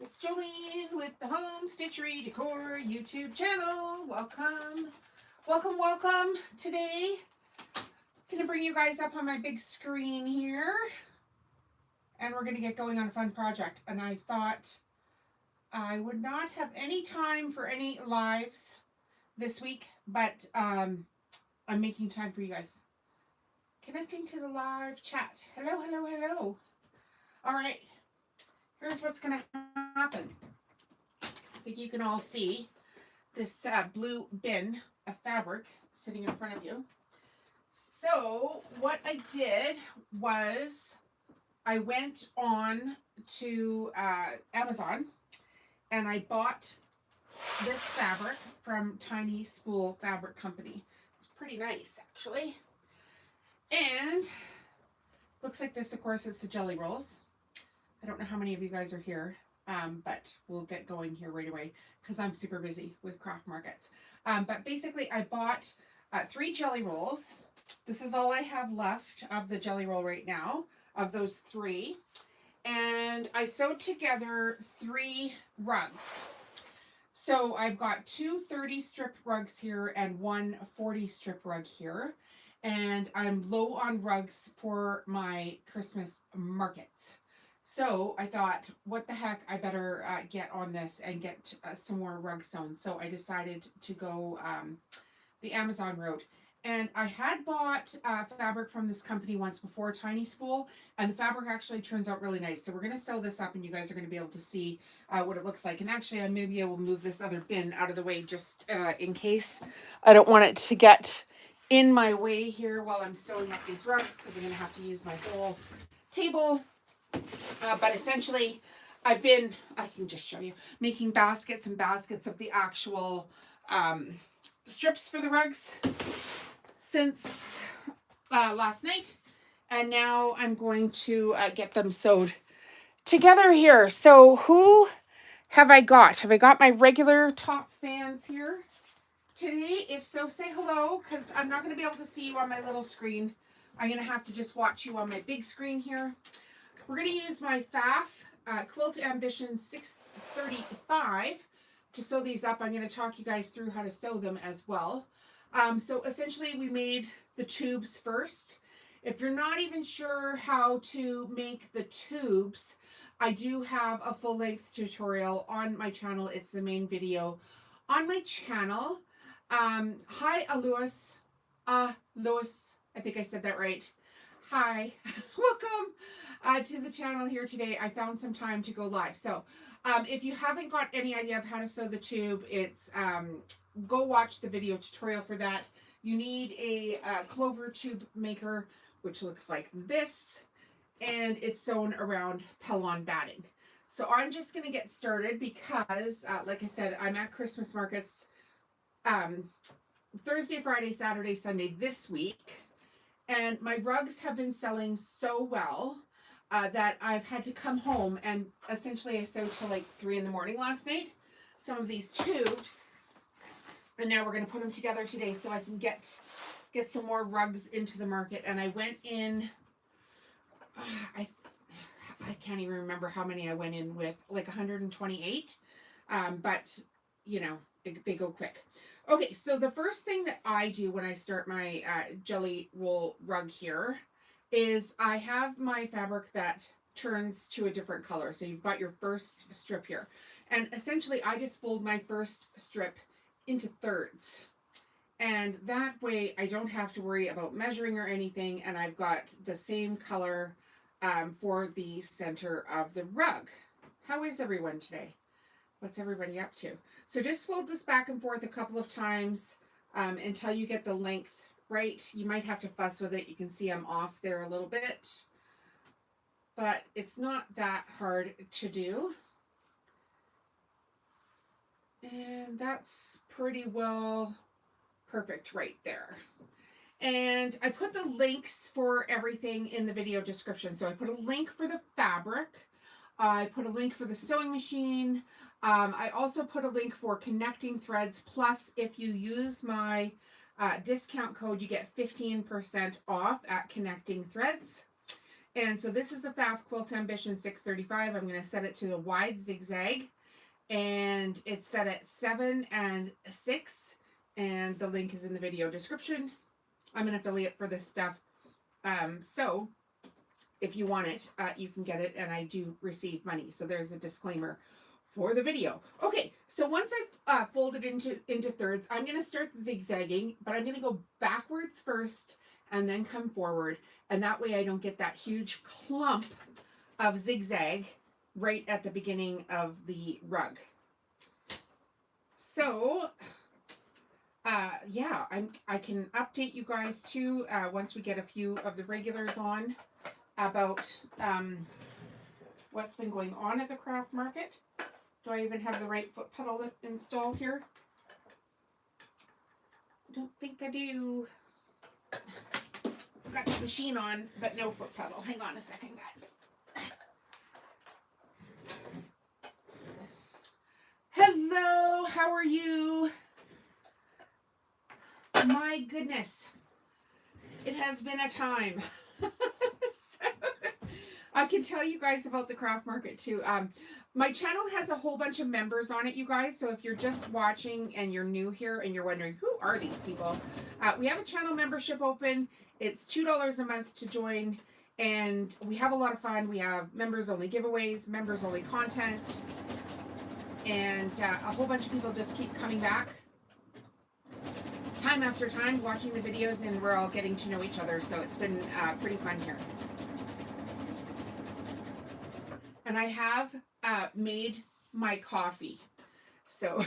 It's Jolene with the Home Stitchery Decor YouTube channel. Welcome, welcome, welcome. Today, I'm going to bring you guys up on my big screen here. And we're going to get going on a fun project. And I thought I would not have any time for any lives this week, but I'm making time for you guys. Connecting to the live chat. Hello, hello, hello. All right. Here's what's going to happen. I think you can all see this blue bin of fabric sitting in front of you. So what I did was I went on to Amazon and I bought this fabric from Tiny Spool Fabric Company. It's pretty nice, actually. And looks like this, of course, is the jelly rolls. I don't know how many of you guys are here, but we'll get going here right away because I'm super busy with craft markets. But basically, I bought 3 jelly rolls. This is all I have left of the jelly roll right now, of those 3. And I sewed together 3 rugs. So I've got 2 30 strip rugs here and 1 40 strip rug here. And I'm low on rugs for my Christmas markets. So I thought, what the heck, I better get on this and get some more rugs sewn. So I decided to go the Amazon route. And I had bought fabric from this company once before, Tiny Spool, and the fabric actually turns out really nice. So we're going to sew this up and you guys are going to be able to see what it looks like. And actually, maybe I will move this other bin out of the way just in case. I don't want it to get in my way here while I'm sewing up these rugs because I'm going to have to use my whole table. But essentially, I can just show you, making baskets and baskets of the actual strips for the rugs since last night. And now I'm going to get them sewed together here. So who have I got? Have I got my regular top fans here today? If so, say hello, because I'm not going to be able to see you on my little screen. I'm going to have to just watch you on my big screen here. We're going to use my Pfaff Quilt Ambition 635 to sew these up. I'm going to talk you guys through how to sew them as well. So essentially we made the tubes first. If you're not even sure how to make the tubes, I do have a full-length tutorial on my channel. It's the main video on my channel. Hi, Alois. Lois, I think I said that right. Hi, welcome to the channel here today. I found some time to go live. So if you haven't got any idea of how to sew the tube, it's go watch the video tutorial for that. You need a clover tube maker, which looks like this, and it's sewn around Pellon batting. So I'm just going to get started because, like I said, I'm at Christmas markets Thursday, Friday, Saturday, Sunday this week. And my rugs have been selling so well that I've had to come home and essentially I sewed till like 3 in the morning last night. Some of these tubes. And now we're going to put them together today so I can get some more rugs into the market. And I went in, I can't even remember how many I went in with, like 128. But, you know, they go quick. Okay, so the first thing that I do when I start my jelly roll rug here is I have my fabric that turns to a different color. So you've got your first strip here. And essentially I just fold my first strip into thirds. And that way I don't have to worry about measuring or anything. And I've got the same color for the center of the rug. How is everyone today? What's everybody up to? So just fold this back and forth a couple of times until you get the length right. You might have to fuss with it. You can see I'm off there a little bit, but it's not that hard to do. And that's pretty well perfect right there. And I put the links for everything in the video description. So I put a link for the fabric. I put a link for the sewing machine. I also put a link for connecting threads. Plus, if you use my discount code, you get 15% off at Connecting Threads. And so this is a Pfaff Quilt Ambition 635. I'm going to set it to a wide zigzag, and it's set at 7 and 6, and the link is in the video description. I'm an affiliate for this stuff. So if you want it, you can get it, and I do receive money. So there's a disclaimer for the video. Okay, so once I've folded into thirds, I'm going to start zigzagging, but I'm going to go backwards first and then come forward, and that way I don't get that huge clump of zigzag right at the beginning of the rug. So yeah, I can update you guys too once we get a few of the regulars on about what's been going on at the craft market. Do I even have the right foot pedal installed here? I don't think I do. Got the machine on, but no foot pedal. Hang on a second, guys. Hello, how are you? My goodness, it has been a time. So, I can tell you guys about the craft market too. My channel has a whole bunch of members on it, you guys. So if you're just watching and you're new here and you're wondering, who are these people? We have a channel membership open. It's $2 a month to join. And we have a lot of fun. We have members only giveaways, members only content. And a whole bunch of people just keep coming back time after time, watching the videos, and we're all getting to know each other. So it's been pretty fun here. And I have made my coffee. So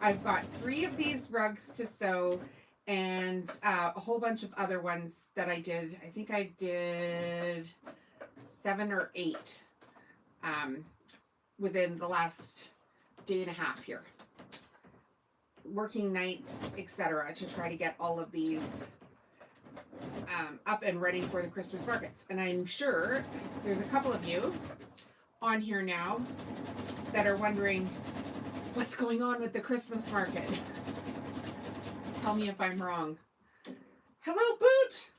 I've got 3 of these rugs to sew, and a whole bunch of other ones that I did. I think I did 7 or 8 within the last day and a half here. Working nights, etc., to try to get all of these up and ready for the Christmas markets. And I'm sure there's a couple of you on here now that are wondering what's going on with the Christmas market. Tell me if I'm wrong. Hello, Boot.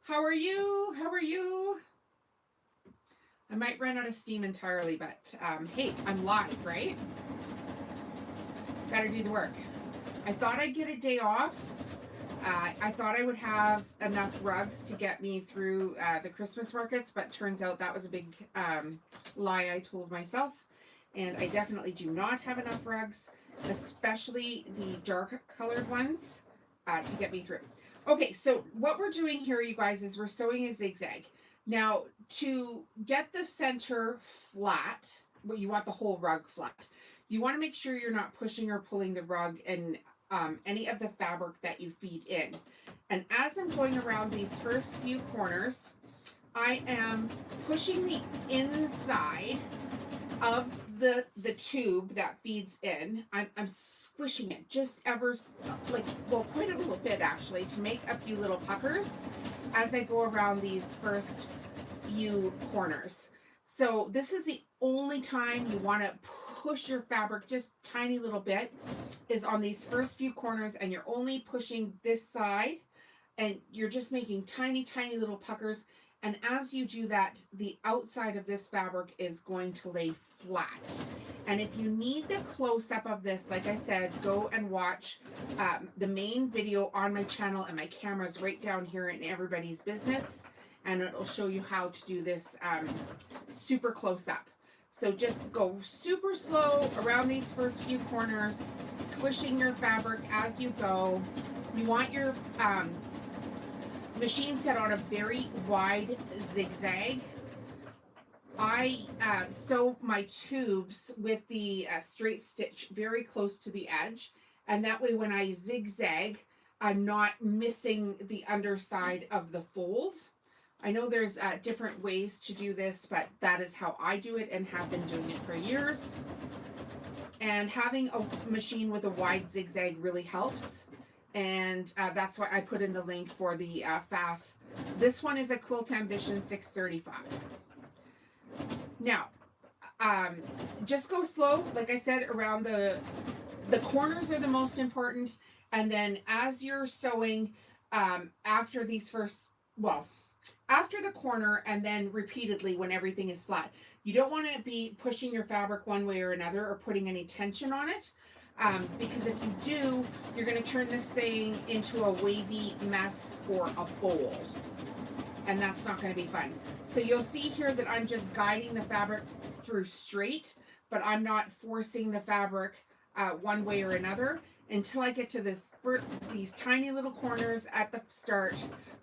How are you? How are you? I might run out of steam entirely, but hey, I'm live, right? Gotta do the work. I thought I'd get a day off. I thought I would have enough rugs to get me through the Christmas markets, but turns out that was a big lie I told myself. And I definitely do not have enough rugs, especially the dark colored ones, to get me through. Okay, so what we're doing here, you guys, is we're sewing a zigzag. Now, to get the center flat, well, you want the whole rug flat. You want to make sure you're not pushing or pulling the rug and any of the fabric that you feed in. And as I'm going around these first few corners, I am pushing the inside of the tube that feeds in. I'm squishing it just ever, like, well, quite a little bit actually, to make a few little puckers as I go around these first few corners. So this is the only time you want to push your fabric just tiny little bit, is on these first few corners, and you're only pushing this side, and you're just making tiny little puckers. And as you do that, the outside of this fabric is going to lay flat. And if you need the close-up of this, like I said, go and watch the main video on my channel, and my camera's right down here in everybody's business, and it'll show you how to do this super close-up. So just go super slow around these first few corners, squishing your fabric as you go. You want your machine set on a very wide zigzag. I sew my tubes with the straight stitch very close to the edge, and that way when I zigzag, I'm not missing the underside of the fold. I know there's different ways to do this, but that is how I do it and have been doing it for years. And having a machine with a wide zigzag really helps. And that's why I put in the link for the Pfaff. This one is a Quilt Ambition 635. Now, just go slow. Like I said, around the corners are the most important. And then as you're sewing, after these first, well, after the corner and then repeatedly when everything is flat. You don't want to be pushing your fabric one way or another or putting any tension on it, because if you do, you're going to turn this thing into a wavy mess or a bowl, and that's not going to be fun. So you'll see here that I'm just guiding the fabric through straight, but I'm not forcing the fabric one way or another until I get to these tiny little corners at the start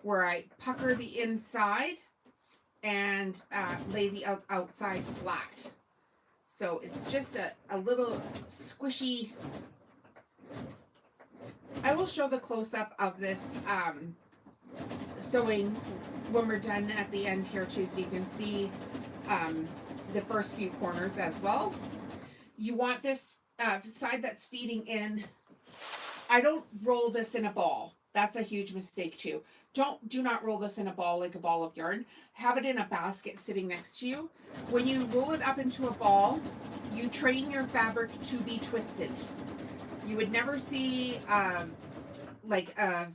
where I pucker the inside and lay the outside flat. So it's just a little squishy. I will show the close-up of this sewing when we're done at the end here too, so you can see the first few corners as well. You want this side that's feeding in. I don't roll this in a ball. That's a huge mistake too. Do not roll this in a ball like a ball of yarn. Have it in a basket sitting next to you. When you roll it up into a ball, you train your fabric to be twisted. You would never see like a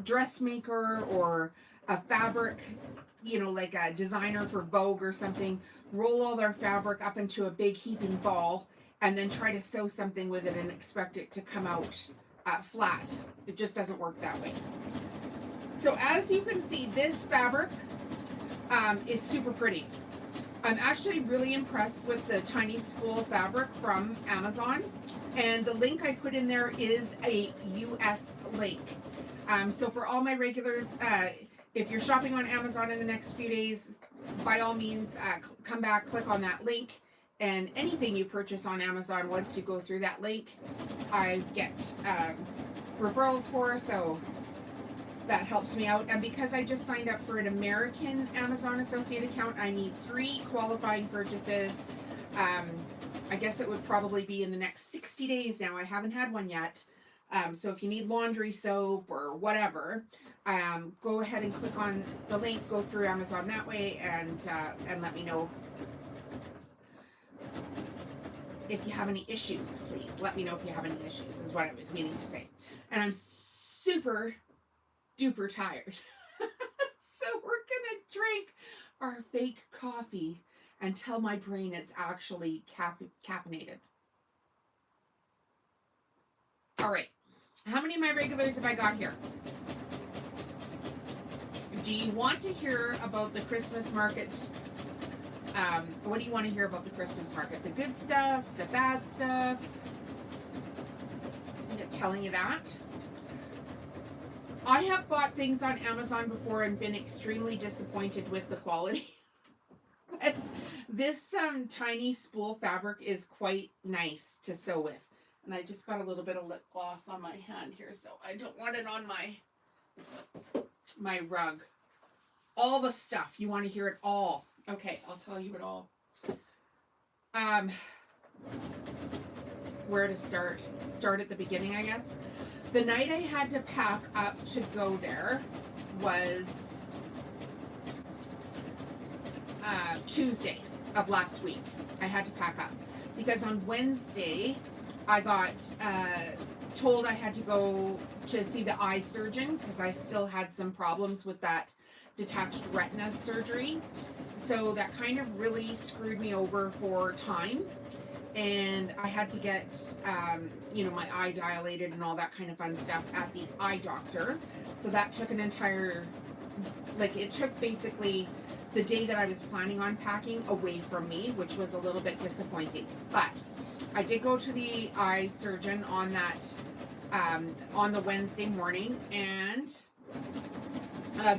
dressmaker or a fabric, you know, like a designer for Vogue or something, roll all their fabric up into a big heaping ball and then try to sew something with it and expect it to come out flat. It just doesn't work that way. So as you can see, this fabric is super pretty. I'm actually really impressed with the tiny spool fabric from Amazon, and the link I put in there is a US link. So for all my regulars, if you're shopping on Amazon in the next few days, by all means, come back, click on that link, and anything you purchase on Amazon, once you go through that link, I get referrals for, so that helps me out. And because I just signed up for an American Amazon associate account, I need 3 qualifying purchases. I guess it would probably be in the next 60 days now. I haven't had one yet. So if you need laundry soap or whatever, go ahead and click on the link, go through Amazon that way, and let me know if you have any issues. Please let me know if you have any issues, is what I was meaning to say. And I'm super duper tired. So we're gonna drink our fake coffee and tell my brain it's actually caffeinated. All right, how many of my regulars have I got here? Do you want to hear about the Christmas market? What do you want to hear about the Christmas market? The good stuff, the bad stuff? I'm telling you that. I have bought things on Amazon before and been extremely disappointed with the quality. But this tiny spool fabric is quite nice to sew with. And I just got a little bit of lip gloss on my hand here, so I don't want it on my rug. All the stuff. You want to hear it all. Okay, I'll tell you it all. Where to start? Start at the beginning, I guess. The night I had to pack up to go there was Tuesday of last week. I had to pack up because on Wednesday I got told I had to go to see the eye surgeon because I still had some problems with that detached retina surgery. So that kind of really screwed me over for time. And I had to get, you know, my eye dilated and all that kind of fun stuff at the eye doctor. So that took an entire, like, it took basically the day that I was planning on packing away from me, which was a little bit disappointing. But I did go to the eye surgeon on that, on the Wednesday morning, and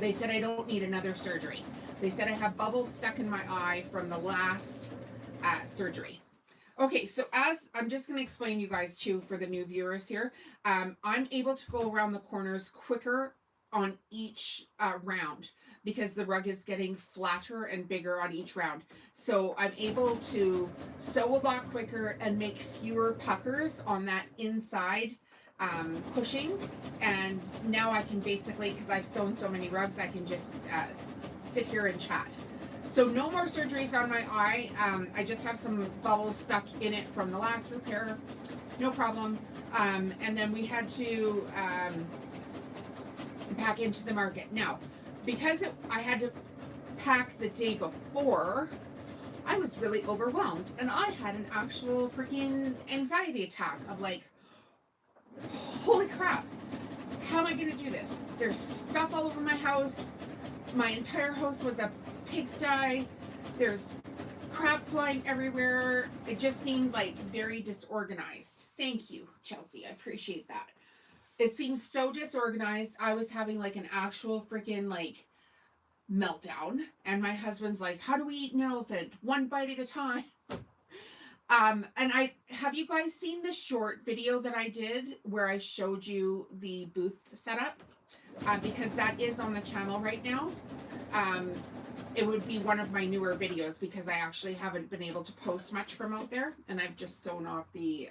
they said I don't need another surgery. They said I have bubbles stuck in my eye from the last surgery. Okay, so as I'm just going to explain you guys too for the new viewers here, I'm able to go around the corners quicker on each round because the rug is getting flatter and bigger on each round. So I'm able to sew a lot quicker and make fewer puckers on that inside pushing. And now I can basically, because I've sewn so many rugs, I can just sit here and chat. So no more surgeries on my eye. I just have some bubbles stuck in it from the last repair. No problem. And then we had to pack into the market. Now, because I had to pack the day before, I was really overwhelmed, and I had an actual freaking anxiety attack of like, holy crap, how am I going to do this? There's stuff all over my house. My entire house was a pigsty. There's crap flying everywhere. It just seemed like very disorganized. Thank you, Chelsea. I appreciate that. It seemed so disorganized. I was having like an actual freaking like meltdown. And my husband's like, how do we eat an elephant? One bite at a time. And have you guys seen the short video that I did where I showed you the booth setup? Because that is on the channel right now. It would be one of my newer videos because I actually haven't been able to post much from out there, and I've just sewn off the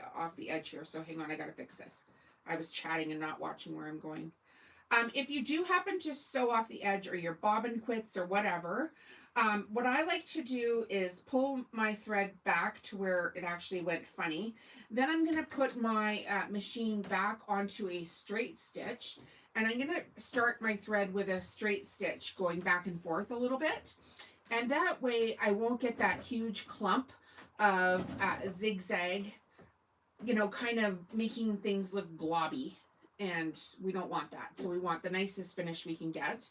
edge here. So hang on, I gotta fix this. I was chatting and not watching where I'm going. If you do happen to sew off the edge or your bobbin quits or whatever, what I like to do is pull my thread back to where it actually went funny. Then I'm going to put my machine back onto a straight stitch, and I'm going to start my thread with a straight stitch going back and forth a little bit. And that way I won't get that huge clump of zigzag, you know, kind of making things look globby. And we don't want that. So we want the nicest finish we can get.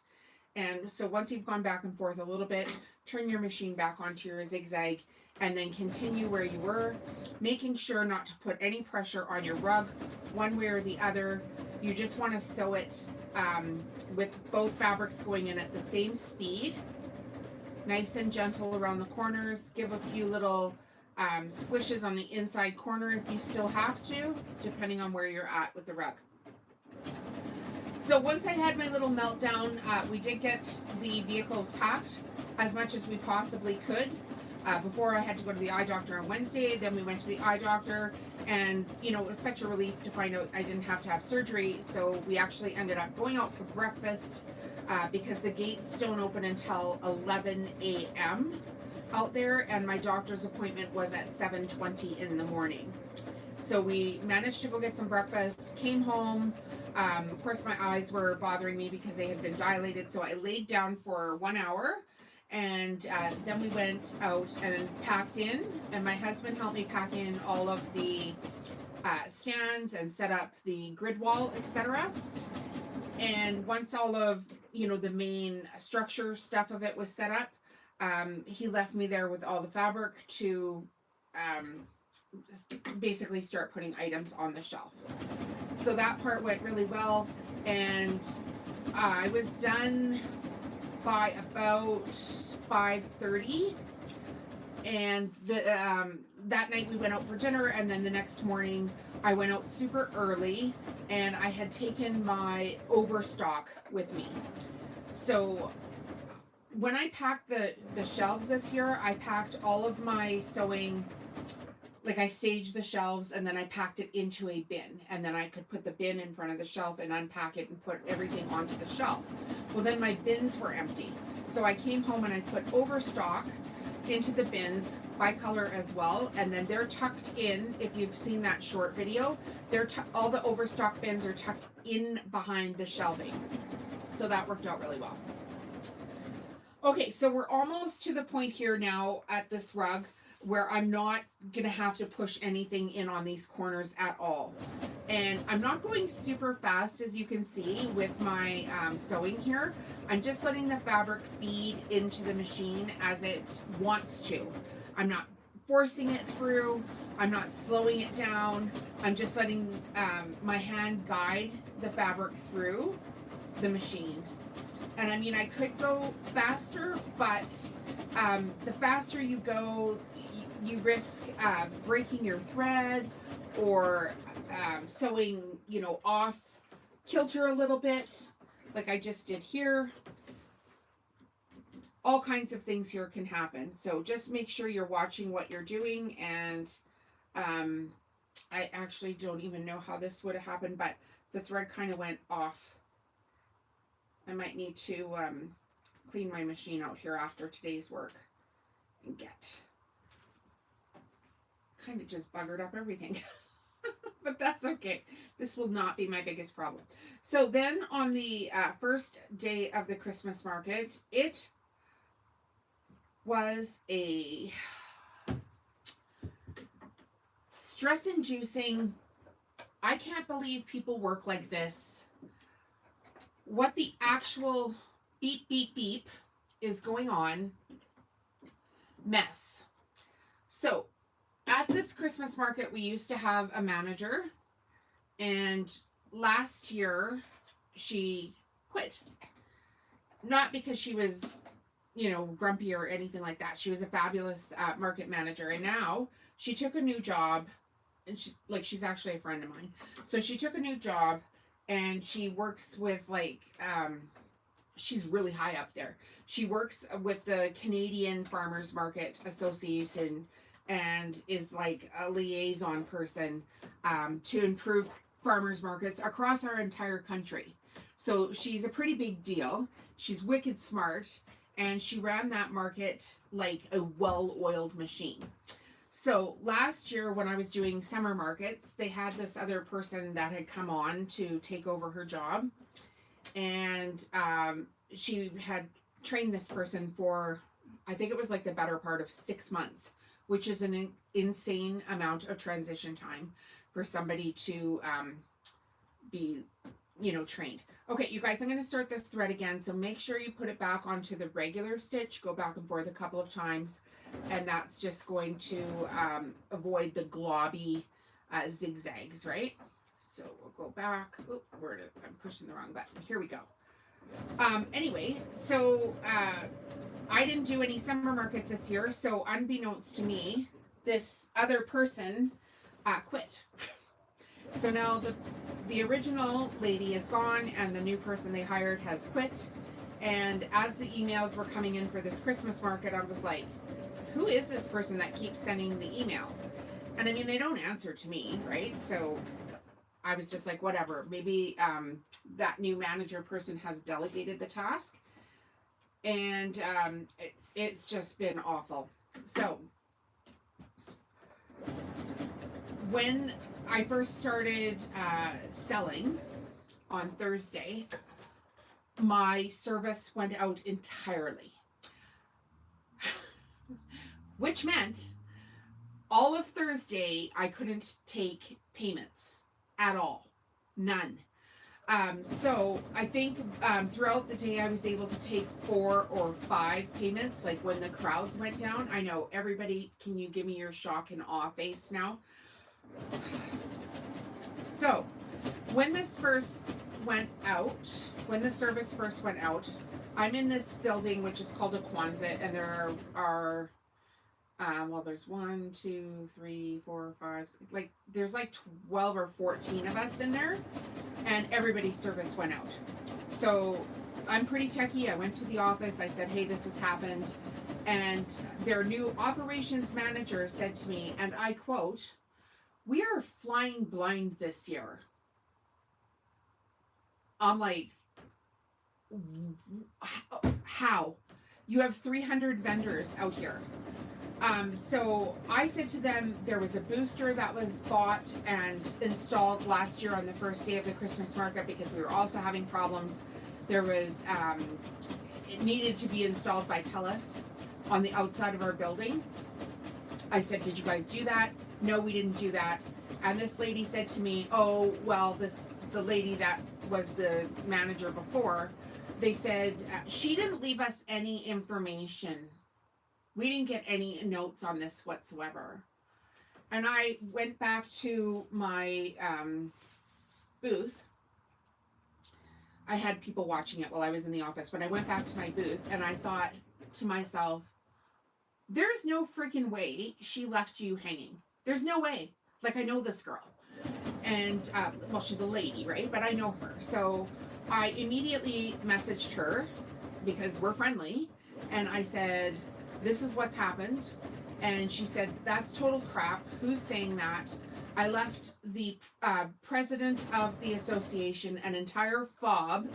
And so once you've gone back and forth a little bit, turn your machine back onto your zigzag and then continue where you were, making sure not to put any pressure on your rug one way or the other. You just want to sew it with both fabrics going in at the same speed. Nice and gentle around the corners. Give a few little squishes on the inside corner if you still have to, depending on where you're at with the rug. So once I had my little meltdown, we did get the vehicles packed as much as we possibly could. Before I had to go to the eye doctor on Wednesday, then we went to the eye doctor, and you know, it was such a relief to find out I didn't have to have surgery. So we actually ended up going out for breakfast because the gates don't open until 11 a.m. out there, and my doctor's appointment was at 7:20 in the morning. So we managed to go get some breakfast, came home. Of course, my eyes were bothering me because they had been dilated, so I laid down for 1 hour, and then we went out and packed in, and my husband helped me pack in all of the stands and set up the grid wall, etc. And once all of, you know, the main structure stuff of it was set up, he left me there with all the fabric to basically start putting items on the shelf. So that part went really well, and I was done by about 5:30, and that night we went out for dinner, and then the next morning I went out super early, and I had taken my overstock with me. So when I packed the shelves this year, I packed all of my sewing. Like I staged the shelves and then I packed it into a bin, and then I could put the bin in front of the shelf and unpack it and put everything onto the shelf. Well, then my bins were empty. So I came home and I put overstock into the bins by color as well. And then they're tucked in. If you've seen that short video, all the overstock bins are tucked in behind the shelving. So that worked out really well. Okay, so we're almost to the point here now at this rug where I'm not going to have to push anything in on these corners at all. And I'm not going super fast, as you can see with my sewing here. I'm just letting the fabric feed into the machine as it wants to. I'm not forcing it through. I'm not slowing it down. I'm just letting my hand guide the fabric through the machine. And I mean, I could go faster, but the faster you go, you risk breaking your thread or sewing, you know, off kilter a little bit, like I just did here. All kinds of things here can happen. So just make sure you're watching what you're doing. And I actually don't even know how this would have happened, but the thread kind of went off. I might need to clean my machine out here after today's work and get kind of just buggered up everything. But that's okay. This will not be my biggest problem. So then on the first day of the Christmas market, it was a stress-inducing, I can't believe people work like this. What the actual beep, beep, beep is going on mess. So at this Christmas market, we used to have a manager, and last year she quit. Not because she was, you know, grumpy or anything like that. She was a fabulous market manager, and now she took a new job, and she's actually a friend of mine. So she took a new job, and she works with like she's really high up there. She works with the Canadian Farmers Market Association and is like a liaison person to improve farmers markets across our entire country. So she's a pretty big deal. She's wicked smart, and she ran that market like a well-oiled machine. So last year when I was doing summer markets, they had this other person that had come on to take over her job. And she had trained this person for, I think it was like the better part of 6 months, which is an insane amount of transition time for somebody to be, you know, trained. Okay, you guys, I'm going to start this thread again, so make sure you put it back onto the regular stitch, go back and forth a couple of times, and that's just going to avoid the globby zigzags, right? So we'll go back. Oh, I'm pushing the wrong button. Here we go. Anyway, so I didn't do any summer markets this year, so unbeknownst to me, this other person quit. So now the original lady is gone, and the new person they hired has quit. And as the emails were coming in for this Christmas market, I was like, who is this person that keeps sending the emails? And I mean, they don't answer to me, right? So I was just like, whatever. Maybe that new manager person has delegated the task. And it's just been awful. So when I first started selling on Thursday, my service went out entirely. Which meant all of Thursday, I couldn't take payments at all. None. So I think throughout the day, I was able to take 4 or 5 payments, like when the crowds went down. I know, everybody, can you give me your shock and awe face now? So when this first went out, when the service first went out, I'm in this building which is called a Quonset, and there are well, there's 1, 2, 3, 4, 5, like there's like 12 or 14 of us in there, and everybody's service went out. So I'm pretty techie. I went to the office. I said, hey, this has happened. And their new operations manager said to me, and I quote, "We are flying blind this year." I'm like, how? You have 300 vendors out here. So I said to them, there was a booster that was bought and installed last year on the first day of the Christmas market because we were also having problems. There was, it needed to be installed by TELUS on the outside of our building. I said, did you guys do that? No, we didn't do that. And this lady said to me, oh, well, the lady that was the manager before, they said, she didn't leave us any information. We didn't get any notes on this whatsoever. And I went back to my booth. I had people watching it while I was in the office, but I went back to my booth and I thought to myself, there's no freaking way she left you hanging. There's no way. Like, I know this girl. And, well, she's a lady, right? But I know her. So I immediately messaged her because we're friendly. And I said, this is what's happened. And she said, that's total crap. Who's saying that? I left the president of the association an entire fob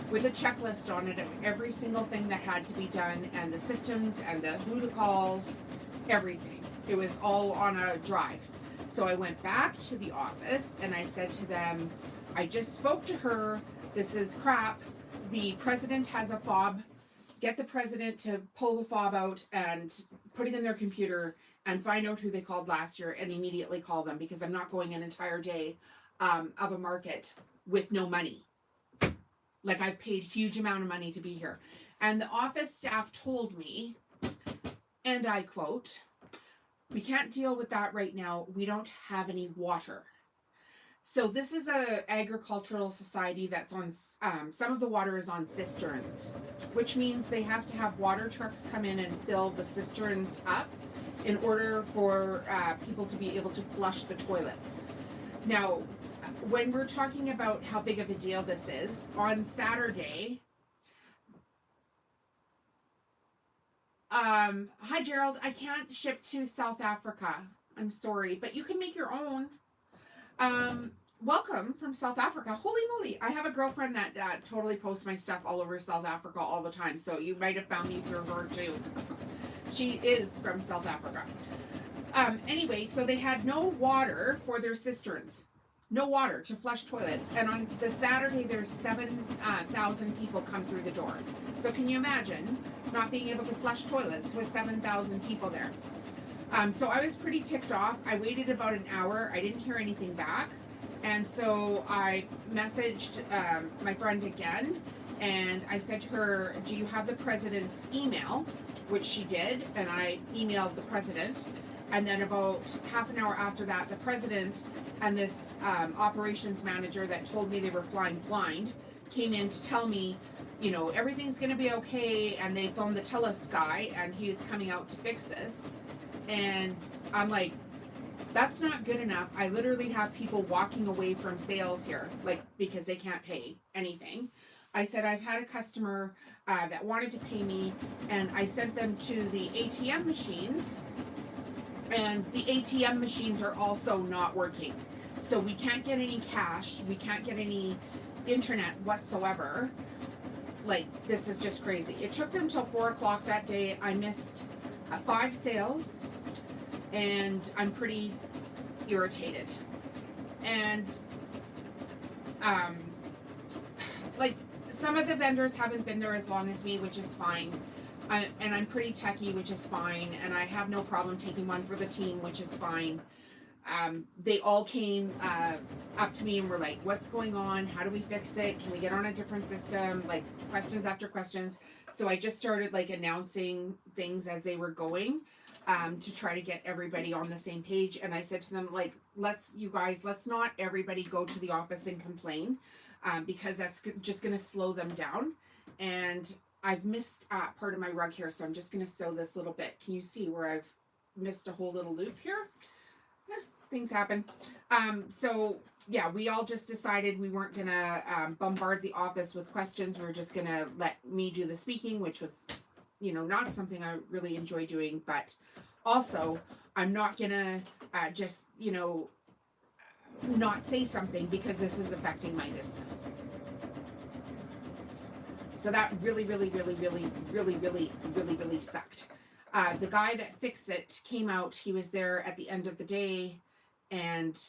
with a checklist on it of every single thing that had to be done, and the systems and the who to calls, everything. It was all on a drive. So I went back to the office and I said to them, I just spoke to her. This is crap. The president has a fob get the president to pull the fob out and put it in their computer and find out who they called last year and immediately call them, because I'm not going an entire day of a market with no money. Like, I've paid huge amount of money to be here. And the office staff told me, and I quote, "We can't deal with that right now. We don't have any water." So this is a agricultural society that's on, some of the water is on cisterns, which means they have to have water trucks come in and fill the cisterns up in order for people to be able to flush the toilets. Now, when we're talking about how big of a deal this is, on Saturday, hi Gerald, I can't ship to South Africa. I'm sorry, but you can make your own. Welcome from South Africa. Holy moly. I have a girlfriend that totally posts my stuff all over South Africa all the time. So you might have found me through her too. She is from South Africa. Anyway, so they had no water for their cisterns. No water to flush toilets. And on the Saturday, there's 7,000 people come through the door. So can you imagine not being able to flush toilets with 7,000 people there? So I was pretty ticked off. I waited about an hour. I didn't hear anything back. And so I messaged my friend again, and I said to her, "Do you have the president's email?" Which she did, and I emailed the president. And then about half an hour after that, the president and this operations manager that told me they were flying blind came in to tell me, you know, everything's going to be okay. And they phoned the TELUS guy, and he was coming out to fix this. And I'm like, that's not good enough. I literally have people walking away from sales here, like, because they can't pay anything. I said, I've had a customer that wanted to pay me, and I sent them to the ATM machines, and the ATM machines are also not working. So we can't get any cash. We can't get any internet whatsoever. Like, this is just crazy. It took them till 4 o'clock that day. I missed 5 sales, and I'm pretty irritated. And like, some of the vendors haven't been there as long as me, which is fine. And I'm pretty techie, which is fine. And I have no problem taking one for the team, which is fine. They all came up to me and were like, "What's going on? How do we fix it? Can we get on a different system?" Like, questions after questions. So I just started like announcing things as they were going, to try to get everybody on the same page. And I said to them, like, let's not everybody go to the office and complain, because that's just going to slow them down. And I've missed part of my rug here, so I'm just going to sew this little bit. Can you see where I've missed a whole little loop here? Things happen. So yeah, we all just decided we weren't gonna bombard the office with questions. We were just gonna let me do the speaking, which was, you know, not something I really enjoy doing, but also I'm not gonna just, you know, not say something because this is affecting my business. So that really sucked. The guy that fixed it came out. He was there at the end of the day, and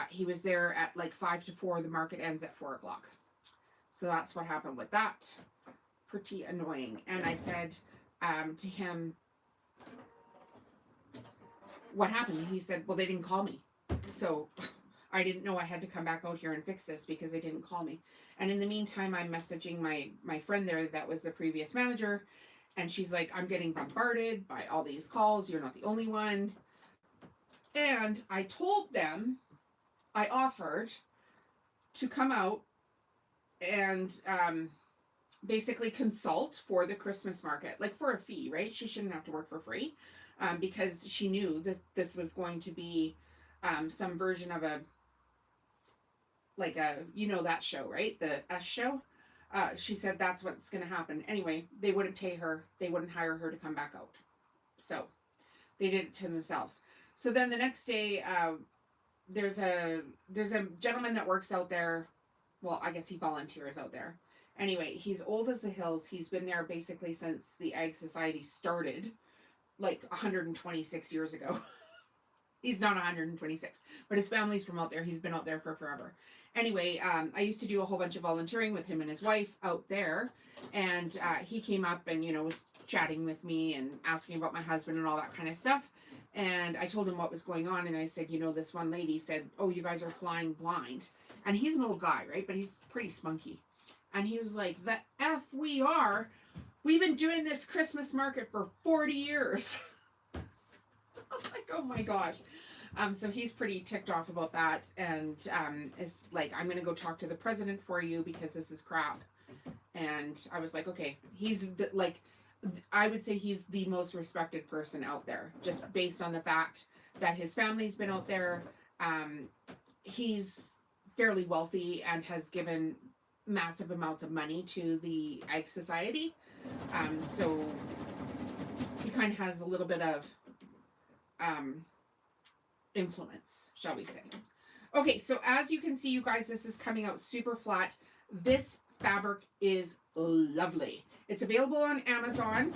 he was there at like 5 to 4. The market ends at 4 o'clock. So that's what happened with that. Pretty annoying. And I said to him, "What happened?" And he said, "Well, they didn't call me. So I didn't know I had to come back out here and fix this because they didn't call me." And in the meantime, I'm messaging my friend there that was the previous manager. And she's like, "I'm getting bombarded by all these calls. You're not the only one." And I told them, I offered to come out and basically consult for the Christmas market, like for a fee, right? She shouldn't have to work for free, because she knew this was going to be some version of a, like a, you know, that show, right? The S show. She said that's what's going to happen. Anyway, they wouldn't pay her. They wouldn't hire her to come back out. So they did it to themselves. So then the next day, there's a gentleman that works out there. Well, I guess he volunteers out there. Anyway, he's old as the hills. He's been there basically since the Ag Society started, like 126 years ago. He's not 126, but his family's from out there. He's been out there for forever. Anyway, I used to do a whole bunch of volunteering with him and his wife out there, and he came up and, you know, was chatting with me and asking about my husband and all that kind of stuff. And I told him what was going on, and I said, you know, this one lady said, oh, you guys are flying blind. And he's an old guy, right? But he's pretty spunky. And he was like, the F we are. We've been doing this Christmas market for 40 years. I was like, oh my gosh. So he's pretty ticked off about that, and is like, I'm going to go talk to the president for you because this is crap. And I was like, okay. He's like, I would say he's the most respected person out there, just based on the fact that his family's been out there. He's fairly wealthy and has given massive amounts of money to the Ag Society. So he kind of has a little bit of influence, shall we say. Okay, so as you can see, you guys, this is coming out super flat. This fabric is lovely. It's available on Amazon.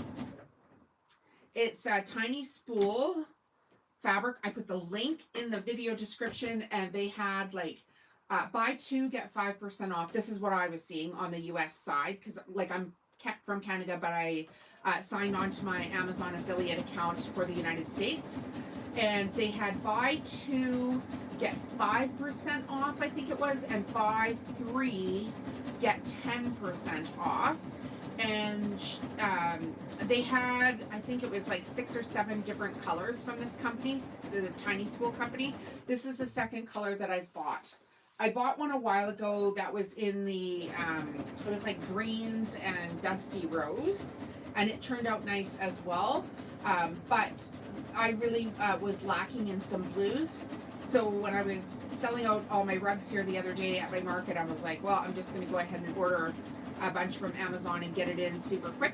It's a tiny spool fabric. I put the link in the video description, and they had like buy 2 get 5% off. This is what I was seeing on the US side, because like I'm from Canada, but I signed on to my Amazon affiliate account for the United States, and they had buy 2 get 5% off, I think it was, and buy 3 get 10% off. And they had, I think it was like 6 or 7 different colors from this company, the Tiny Spool company. This is the second color that I bought. I bought one a while ago that was in the, it was like greens and dusty rose, and it turned out nice as well. But I really was lacking in some blues. So when I was selling out all my rugs here the other day at my market, I was like, well, I'm just going to go ahead and order a bunch from Amazon and get it in super quick.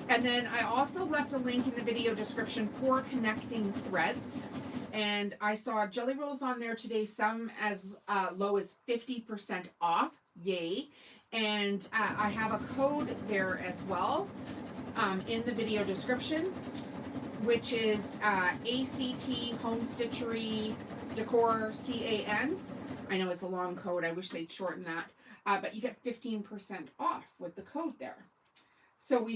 And then I also left a link in the video description for connecting threads. And I saw jelly rolls on there today, some as low as 50% off. Yay. And I have a code there as well in the video description, which is ACTHomeStitcheryDecorcan. I know it's a long code. I wish they'd shorten that. But you get 15% off with the code there. So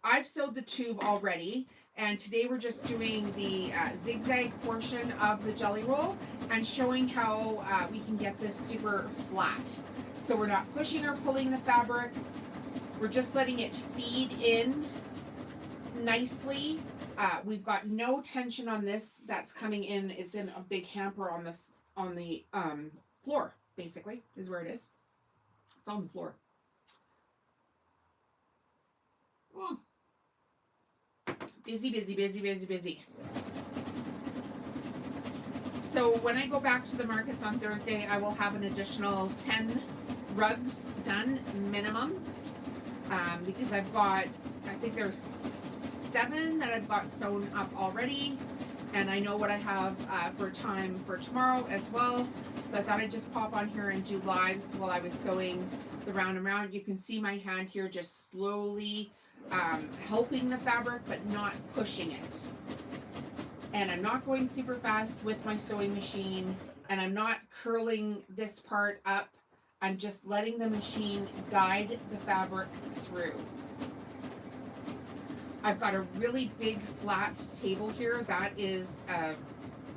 I've sewed the tube already, and today we're just doing the zigzag portion of the jelly roll and showing how we can get this super flat. So we're not pushing or pulling the fabric. We're just letting it feed in nicely. We've got no tension on this that's coming in. It's in a big hamper on this, on the floor, basically, is where it is. It's on the floor. Oh. Busy, busy, busy, busy, busy. So when I go back to the markets on Thursday, I will have an additional 10 rugs done minimum, because I've got, I think there's 7 that I've got sewn up already, and I know what I have for time for tomorrow as well. So I thought I'd just pop on here and do lives while I was sewing the round and round. You can see my hand here just slowly helping the fabric but not pushing it. And I'm not going super fast with my sewing machine, and I'm not curling this part up. I'm just letting the machine guide the fabric through. I've got a really big flat table here. That is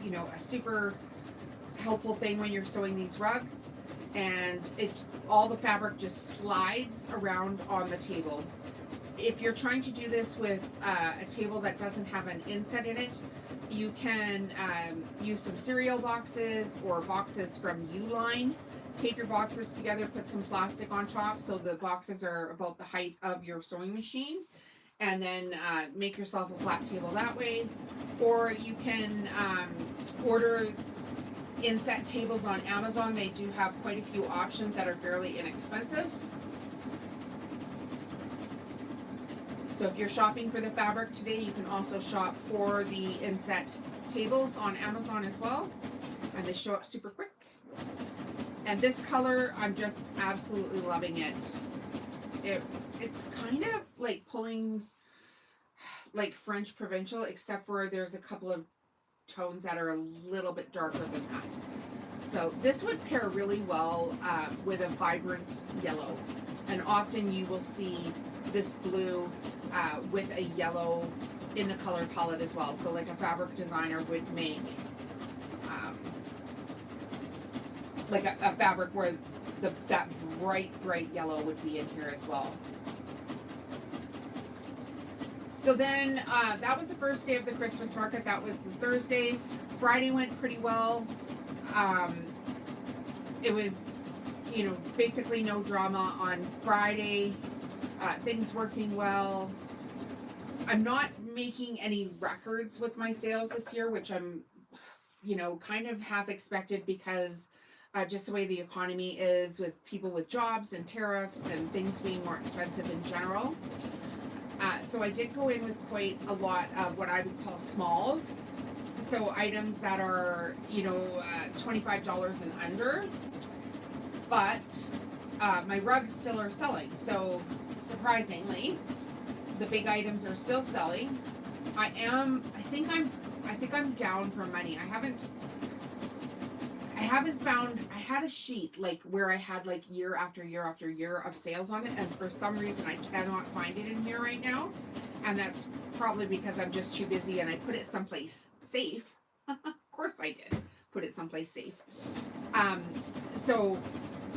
you know, a super helpful thing when you're sewing these rugs, and all the fabric just slides around on the table. If you're trying to do this with a table that doesn't have an inset in it, you can use some cereal boxes or boxes from Uline. Tape your boxes together, put some plastic on top so the boxes are about the height of your sewing machine, and then make yourself a flat table that way. Or you can order inset tables on Amazon. They do have quite a few options that are fairly inexpensive. So if you're shopping for the fabric today, you can also shop for the inset tables on Amazon as well, and they show up super quick. And this color, I'm just absolutely loving it. It's kind of like pulling like French provincial, except for there's a couple of tones that are a little bit darker than that. So this would pair really well with a vibrant yellow. And often you will see this blue with a yellow in the color palette as well. So like a fabric designer would make like a fabric where that bright yellow would be in here as well. So then that was the first day of the Christmas market. That was the Thursday. Friday went pretty well. It was, you know, basically no drama on Friday. Things working well. I'm not making any records with my sales this year, which I'm, you know, kind of half expected because just the way the economy is with people with jobs and tariffs and things being more expensive in general. So I did go in with quite a lot of what I would call smalls. So items that are, you know, $25 and under. But my rugs still are selling. So surprisingly, the big items are still selling. I think I'm down for money. I haven't found, I had a sheet like where I had like year after year after year of sales on it, and for some reason I cannot find it in here right now, and that's probably because I'm just too busy and I put it someplace safe. Of course I did put it someplace safe. So,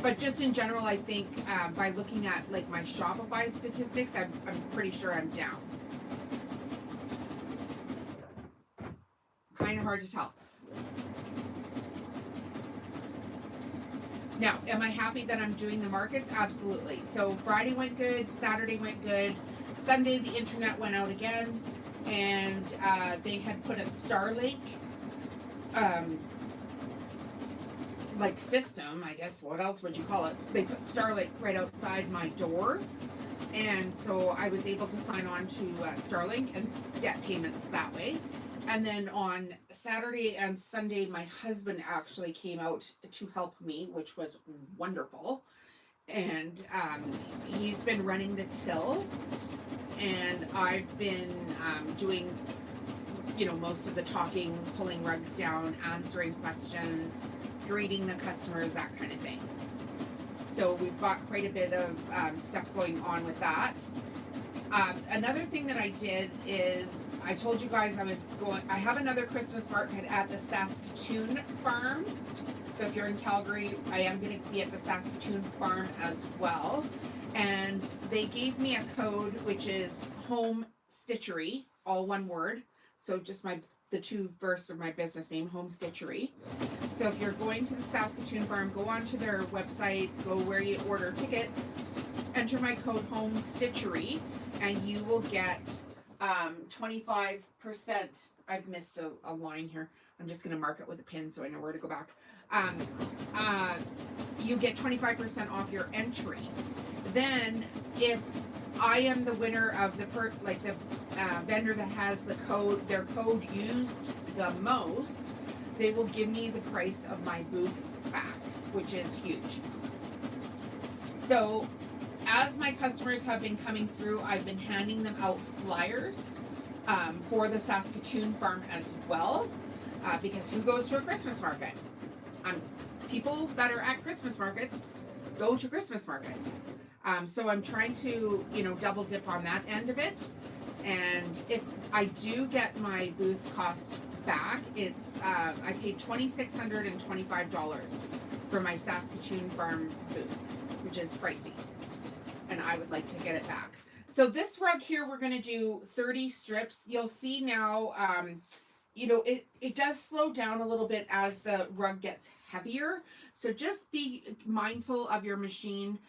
but just in general, I think by looking at like my Shopify statistics, I'm pretty sure I'm down. Kind of hard to tell. Now, am I happy that I'm doing the markets? Absolutely. So Friday went good, Saturday went good, Sunday the internet went out again, and they had put a Starlink like system, I guess, what else would you call it? They put Starlink right outside my door, and so I was able to sign on to Starlink and get payments that way. And then on Saturday and Sunday, my husband actually came out to help me, which was wonderful. And he's been running the till, and I've been doing, you know, most of the talking, pulling rugs down, answering questions, greeting the customers, that kind of thing. So we've got quite a bit of stuff going on with that. Another thing that I did is, I told you guys I have another Christmas market at the Saskatoon farm. So if you're in Calgary, I am going to be at the Saskatoon farm as well. And they gave me a code, which is ACTHomeStitchery, all one word. So just the two first of my business name, ACTHomeStitchery. So if you're going to the Saskatoon farm, go onto their website, go where you order tickets, enter my code ACTHomeStitchery, and you will get 25%. I've missed a line here. I'm just going to mark it with a pin so I know where to go back. You get 25% off your entry. Then if I am the winner of the vendor that has their code used the most, they will give me the price of my booth back, which is huge. So as my customers have been coming through, I've been handing them out flyers for the Saskatoon farm as well, because who goes to a Christmas market? People that are at Christmas markets go to Christmas markets. So I'm trying to, you know, double dip on that end of it. And if I do get my booth cost back, it's I paid $2,625 for my Saskatoon farm booth, which is pricey, and I would like to get it back. So this rug here, we're going to do 30 strips. You'll see now, you know, it does slow down a little bit as the rug gets heavier. So just be mindful of your machine.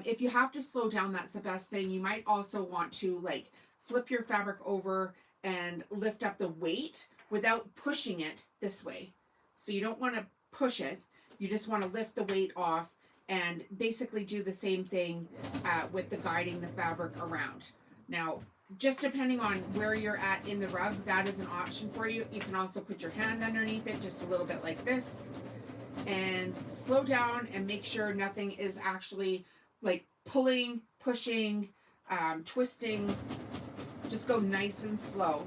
If you have to slow down, that's the best thing. You might also want to like flip your fabric over and lift up the weight without pushing it this way. So you don't want to push it. You just want to lift the weight off and basically do the same thing with the guiding the fabric around. Now, just depending on where you're at in the rug, that is an option for you. You can also put your hand underneath it just a little bit like this and slow down and make sure nothing is actually like pulling, pushing, twisting. Just go nice and slow.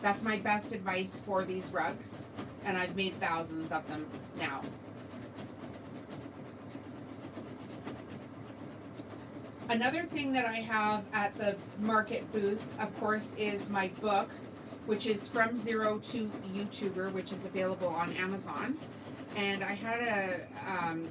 That's my best advice for these rugs, and I've made thousands of them now. Another thing that I have at the market booth, of course, is my book, which is From Zero to YouTuber, which is available on Amazon. And I had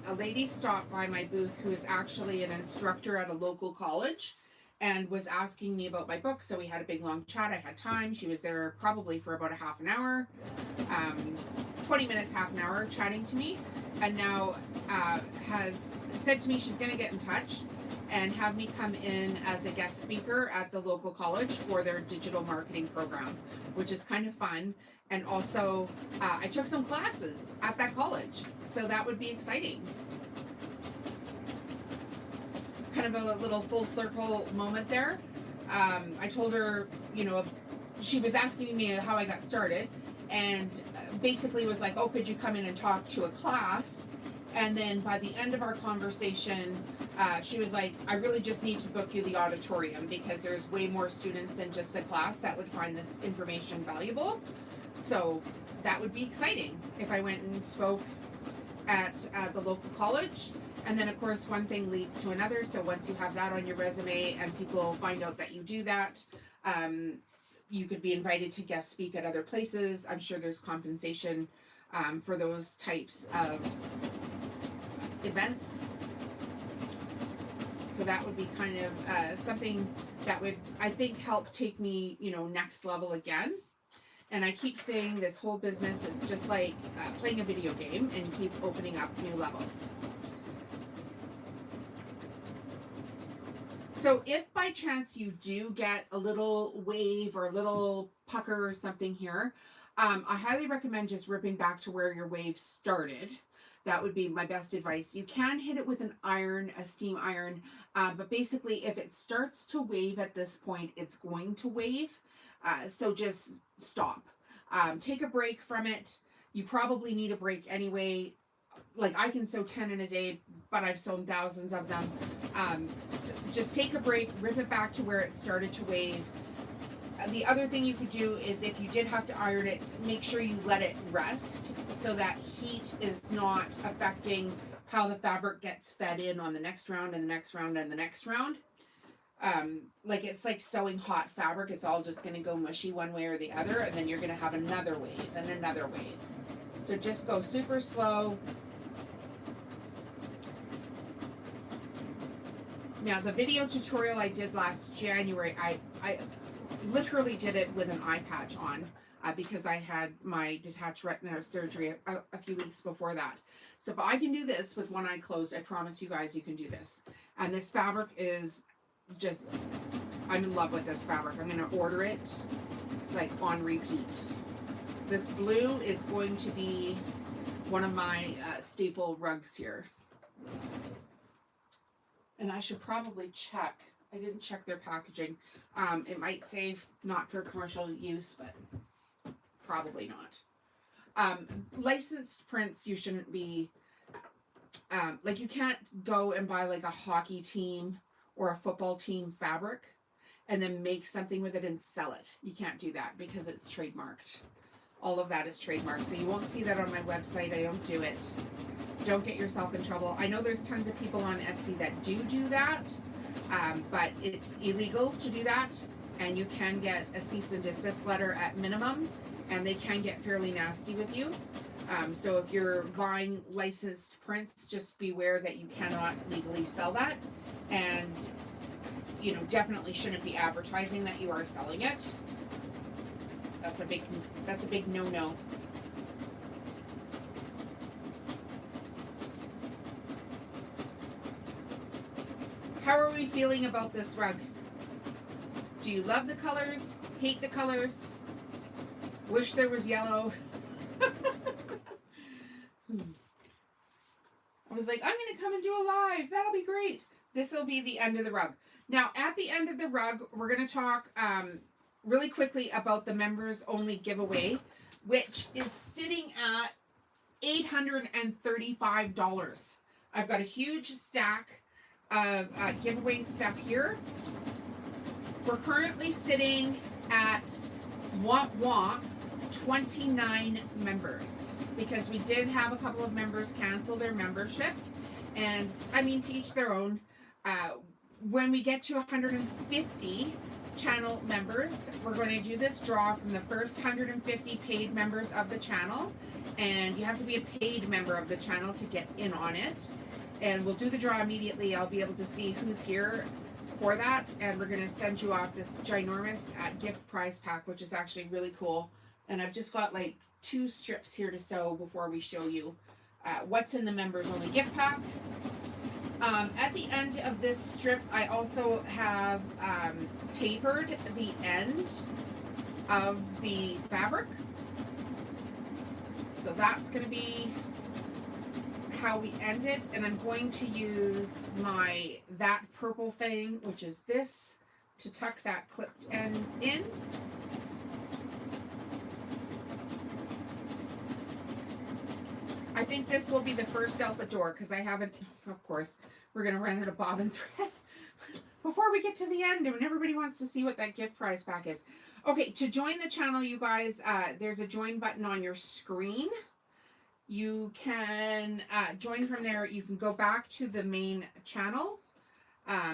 a lady stop by my booth who is actually an instructor at a local college and was asking me about my book. So we had a big long chat. I had time. She was there probably for about a half an hour, 20 minutes, half an hour chatting to me. And now has said to me she's going to get in touch and have me come in as a guest speaker at the local college for their digital marketing program, which is kind of fun. And also, I took some classes at that college, so that would be exciting. Kind of a little full circle moment there. I told her, you know, she was asking me how I got started, and basically was like, oh, could you come in and talk to a class? And then by the end of our conversation, she was like, I really just need to book you the auditorium because there's way more students than just a class that would find this information valuable. So that would be exciting if I went and spoke at the local college. And then, of course, one thing leads to another. So once you have that on your resume and people find out that you do that, you could be invited to guest speak at other places. I'm sure there's compensation for those types of events. So that would be kind of something that would, I think, help take me, you know, next level again. And I keep saying this whole business is just like playing a video game, and you keep opening up new levels. So if by chance you do get a little wave or a little pucker or something here, I highly recommend just ripping back to where your wave started. That would be my best advice. You can hit it with an iron, a steam iron, but basically if it starts to wave at this point, it's going to wave. So just stop. Take a break from it. You probably need a break anyway. Like I can sew 10 in a day, but I've sewn thousands of them. So just take a break, rip it back to where it started to wave. The other thing you could do is if you did have to iron it, make sure you let it rest so that heat is not affecting how the fabric gets fed in on the next round and the next round and the next round. Like it's like sewing hot fabric. It's all just going to go mushy one way or the other, and then you're going to have another wave and another wave. So just go super slow. Now the video tutorial I did last January, I literally did it with an eye patch on because I had my detached retina surgery a few weeks before that. So if I can do this with one eye closed, I promise you guys you can do this. And this fabric is just, I'm in love with this fabric. I'm going to order it like on repeat. This blue is going to be one of my staple rugs here. And I should probably check. I didn't check their packaging. It might say not for commercial use, but probably not. Licensed prints, you shouldn't be, like you can't go and buy like a hockey team or a football team fabric and then make something with it and sell it. You can't do that because it's trademarked. All of that is trademarked. So you won't see that on my website. I don't do it. Don't get yourself in trouble. I know there's tons of people on Etsy that do that. But it's illegal to do that, and you can get a cease and desist letter at minimum, and they can get fairly nasty with you. So if you're buying licensed prints, just beware that you cannot legally sell that, and you know, definitely shouldn't be advertising that you are selling it. That's a big no-no. How are we feeling about this rug? Do you love the colors? Hate the colors? Wish there was yellow? I was like, I'm going to come and do a live. That'll be great. This will be the end of the rug. Now, at the end of the rug, we're going to talk really quickly about the members only giveaway, which is sitting at $835. I've got a huge stack of giveaway stuff here. We're currently sitting at want 29 members, because we did have a couple of members cancel their membership, and I mean, to each their own. When we get to 150 channel members, we're going to do this draw from the first 150 paid members of the channel, and you have to be a paid member of the channel to get in on it. And we'll do the draw immediately. I'll be able to see who's here for that, and we're going to send you off this ginormous gift prize pack, which is actually really cool. And I've just got like 2 strips here to sew before we show you what's in the members only gift pack. At the end of this strip, I also have tapered the end of the fabric. So that's going to be how we end it. And I'm going to use my that purple thing, which is this, to tuck that clipped end in. I think this will be the first out the door, because I haven't, of course, we're going to run out of bobbin thread before we get to the end, and everybody wants to see what that gift prize pack is. Okay, to join the channel, you guys, there's a join button on your screen. You can join from there. You can go back to the main channel.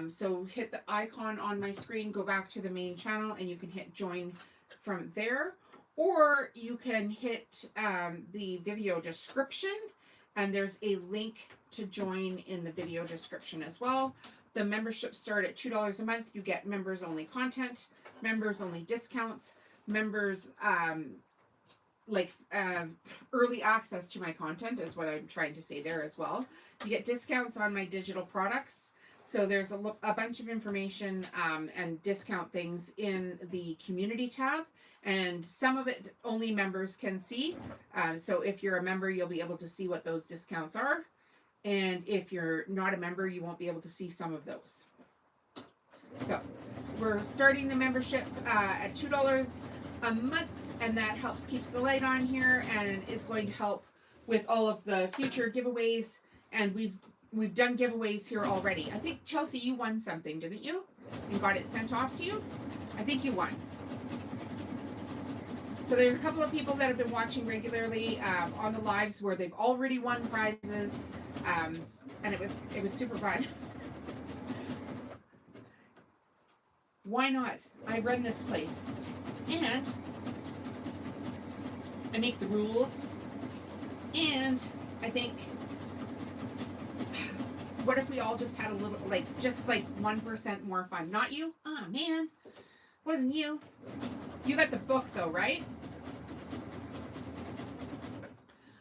So hit the icon on my screen, go back to the main channel, and you can hit join from there. Or you can hit the video description, and there's a link to join in the video description as well. The memberships start at $2 a month. You get members only content, members only discounts, members early access to my content is what I'm trying to say there as well. You get discounts on my digital products. So there's a bunch of information and discount things in the community tab, and some of it only members can see. So if you're a member, you'll be able to see what those discounts are. And if you're not a member, you won't be able to see some of those. So we're starting the membership at $2 a month, and that helps keeps the light on here and is going to help with all of the future giveaways. And we've done giveaways here already. I think, Chelsea, you won something, didn't you? And got it sent off to you? I think you won. So there's a couple of people that have been watching regularly on the lives where they've already won prizes. And it was super fun. Why not? I run this place. And I make the rules. And I think, what if we all just had a little, just 1% more fun? Not you? Oh, man. Wasn't you. You got the book, though, right?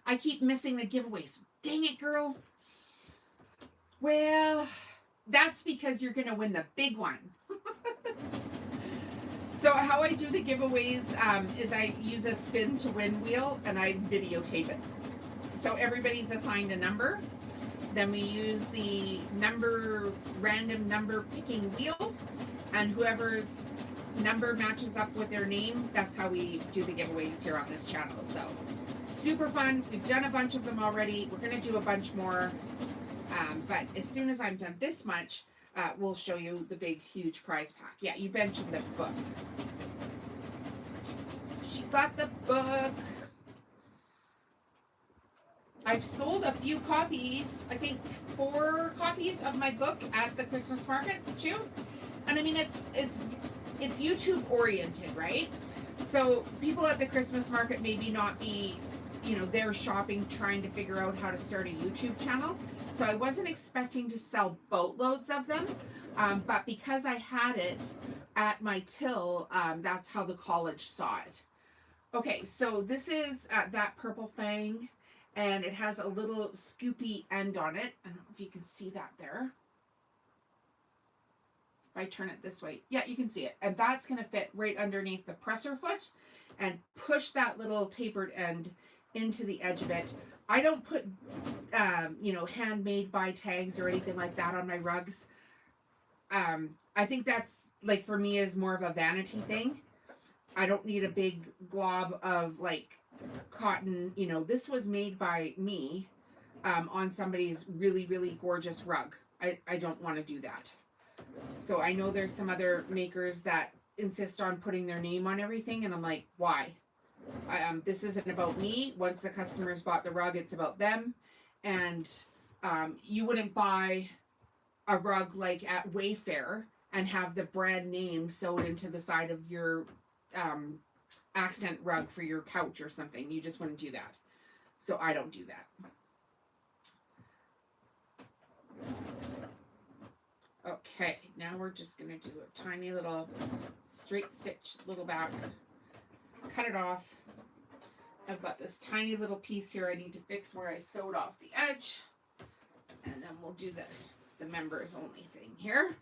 I keep missing the giveaways. Dang it, girl. Well, that's because you're going to win the big one. So how I do the giveaways is I use a spin to win wheel, and I videotape it. So everybody's assigned a number. Then we use the random number picking wheel, and whoever's number matches up with their name, that's how we do the giveaways here on this channel. So super fun. We've done a bunch of them already. We're going to do a bunch more. But as soon as I'm done this much, we'll show you the big, huge prize pack. Yeah, you mentioned the book. She got the book. I've sold a few copies, I think 4 copies of my book at the Christmas markets too. And I mean, it's YouTube oriented, right? So people at the Christmas market maybe not be, they're shopping, trying to figure out how to start a YouTube channel. So I wasn't expecting to sell boatloads of them, but because I had it at my till, that's how the college saw it. Okay, so this is that purple thing. And it has a little scoopy end on it. I don't know if you can see that there. If I turn it this way, yeah, you can see it. And that's going to fit right underneath the presser foot and push that little tapered end into the edge of it. I don't put, handmade by tags or anything like that on my rugs. I think that's, for me, is more of a vanity thing. I don't need a big glob of, cotton. This was made by me on somebody's really, really gorgeous rug. I don't want to do that. So I know there's some other makers that insist on putting their name on everything, and I'm like, why? This isn't about me. Once the customers bought the rug, it's about them. And you wouldn't buy a rug like at Wayfair and have the brand name sewed into the side of your accent rug for your couch or something. You just wouldn't do that. So I don't do that. Okay, now we're just going to do a tiny little straight stitch, little back, cut it off. I've got this tiny little piece here I need to fix where I sewed off the edge. And then we'll do the members only thing here.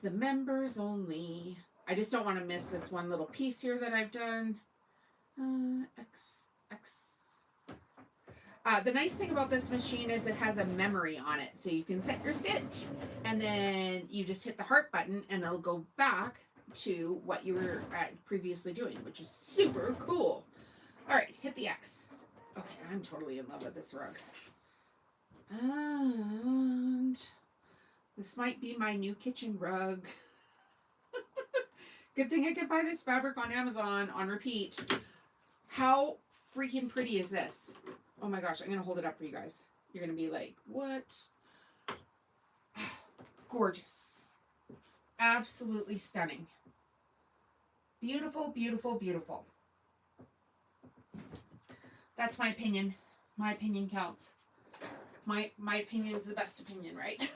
The members only. I just don't want to miss this one little piece here that I've done. The nice thing about this machine is it has a memory on it. So you can set your stitch and then you just hit the heart button and it'll go back to what you were previously doing, which is super cool. All right, hit the X. Okay, I'm totally in love with this rug. And this might be my new kitchen rug. Good thing I could buy this fabric on Amazon on repeat. How freaking pretty is this? Oh my gosh, I'm going to hold it up for you guys. You're going to be like, what? Gorgeous. Absolutely stunning. Beautiful, beautiful, beautiful. That's my opinion. My opinion counts. My opinion is the best opinion, right?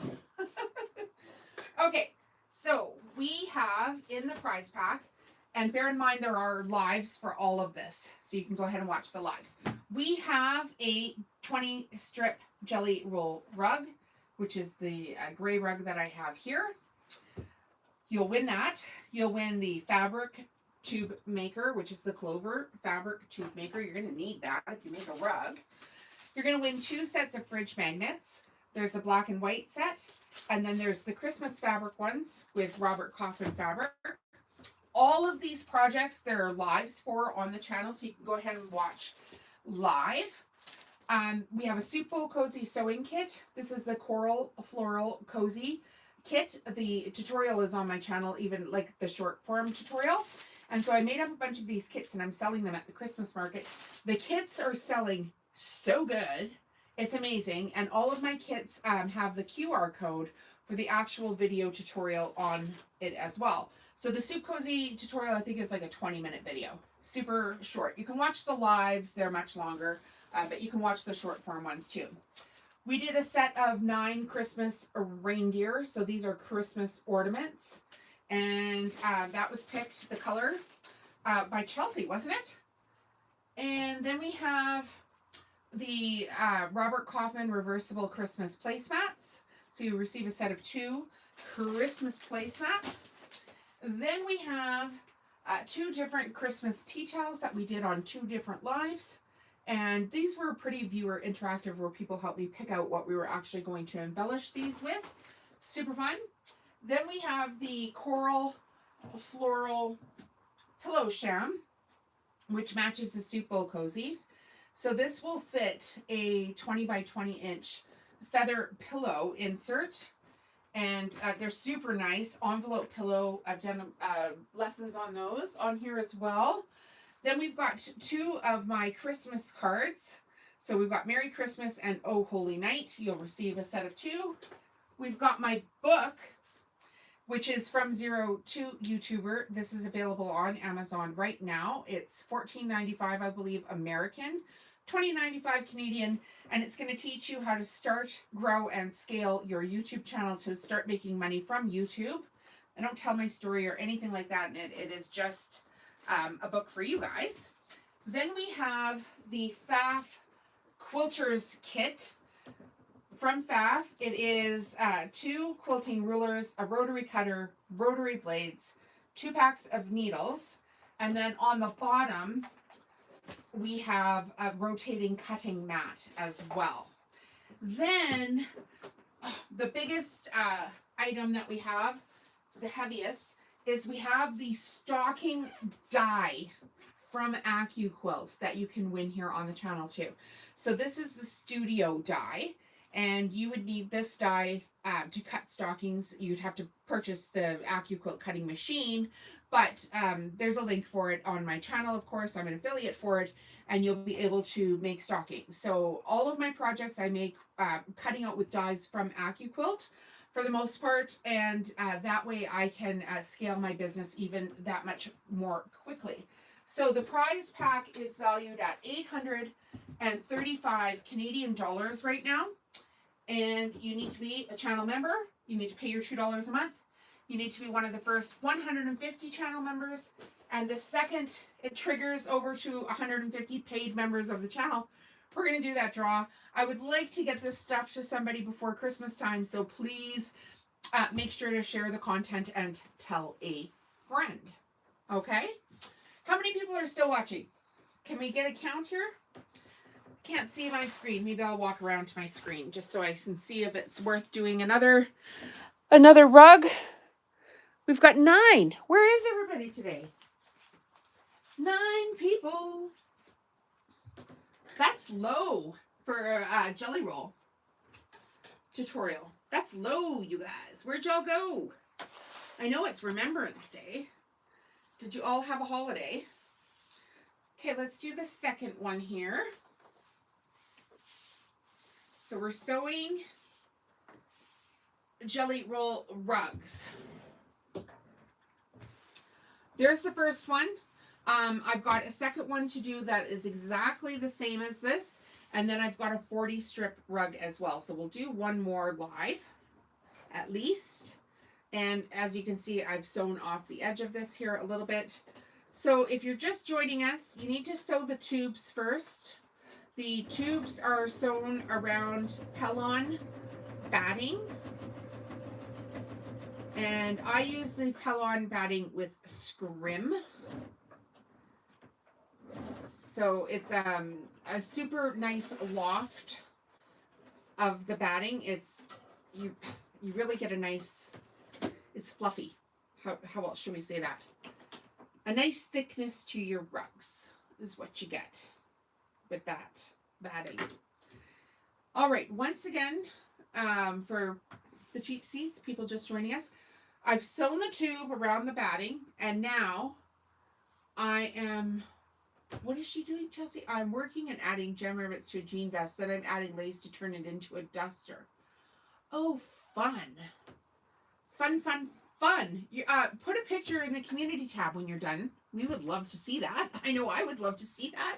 Okay, so we have in the prize pack, and bear in mind there are lives for all of this, so you can go ahead and watch the lives. We have a 20 strip jelly roll rug, which is the gray rug that I have here. You'll win that. You'll win the fabric tube maker, which is the Clover fabric tube maker. You're going to need that if you make a rug. You're going to win 2 sets of fridge magnets. There's the black and white set, and then there's the Christmas fabric ones with Robert Kaufman fabric. All of these projects there are lives for on the channel, so you can go ahead and watch live. We have a soup bowl cozy sewing kit. This is the Coral Floral Cozy kit. The tutorial is on my channel, even like the short form tutorial. And so I made up a bunch of these kits and I'm selling them at the Christmas market. The kits are selling so good. It's amazing. And all of my kits have the QR code for the actual video tutorial on it as well. So the soup cozy tutorial, I think, is like a 20-minute video. Super short. You can watch the lives. They're much longer, but you can watch the short form ones too. We did a set of 9 Christmas reindeer. So these are Christmas ornaments. And that was picked, the color, by Chelsea, wasn't it? And then we have the Robert Kaufman reversible Christmas placemats. So you receive a set of 2 Christmas placemats. Then we have 2 different Christmas tea towels that we did on 2 different lives. And these were pretty viewer interactive, where people helped me pick out what we were actually going to embellish these with. Super fun. Then we have the Coral Floral Pillow Sham, which matches the soup bowl cozies. So this will fit a 20 by 20 inch feather pillow insert. And they're super nice. Envelope pillow. I've done lessons on those on here as well. Then we've got 2 of my Christmas cards. So we've got Merry Christmas and Oh Holy Night. You'll receive a set of 2. We've got my book, which is From Zero to YouTuber. This is available on Amazon right now. It's $14.95, I believe, American, $20.95 Canadian, and it's going to teach you how to start, grow, and scale your YouTube channel to start making money from YouTube. I don't tell my story or anything like that in it. It is just a book for you guys. Then we have the Pfaff Quilters Kit from Pfaff. It is 2 quilting rulers, a rotary cutter, rotary blades, 2 packs of needles, and then on the bottom we have a rotating cutting mat as well. Then the biggest item that we have, the heaviest, is we have the stocking die from ACTHomeStitcheryDecorcan that you can win here on the channel too. So this is the studio die. and you would need this die to cut stockings. You'd have to purchase the ACTHomeStitcheryDecorcan cutting machine, but there's a link for it on my channel. Of course, I'm an affiliate for it, and you'll be able to make stockings. So all of my projects I make cutting out with dies from ACTHomeStitcheryDecorcan for the most part, and that way I can scale my business even that much more quickly. So the prize pack is valued at 835 Canadian dollars right now. And you need to be a channel member. You need to pay your $2 a month. You need to be one of the first 150 channel members. And the second it triggers over to 150 paid members of the channel, we're going to do that draw. I would like to get this stuff to somebody before Christmas time, so please make sure to share the content and tell a friend. Okay? How many people are still watching? Can we get a count here? Can't see my screen. Maybe I'll walk around to my screen just so I can see if it's worth doing another rug. We've got 9. Where is everybody today? 9 people. That's low for a jelly roll tutorial. That's low, you guys. Where'd y'all go? I know it's Remembrance Day. Did you all have a holiday? Okay, let's do the second one here. So we're sewing jelly roll rugs. There's the first one. I've got a second one to do that is exactly the same as this. And then I've got a 40 strip rug as well. So we'll do one more live at least. And as you can see, I've sewn off the edge of this here a little bit. So if you're just joining us, you need to sew the tubes first. The tubes are sewn around Pellon batting. And I use the Pellon batting with scrim. So it's a super nice loft of the batting. It's you really get a nice, it's fluffy. How else should we say that? A nice thickness to your rugs is what you get with that batting. All right, once again, for the cheap seats, people just joining us, I've sewn the tube around the batting, and now I am, what is she doing, Chelsea? I'm working and adding gem rivets to a jean vest, then I'm adding lace to turn it into a duster. Oh, fun. Fun, fun, fun. You, put a picture in the community tab when you're done. We would love to see that. I know I would love to see that.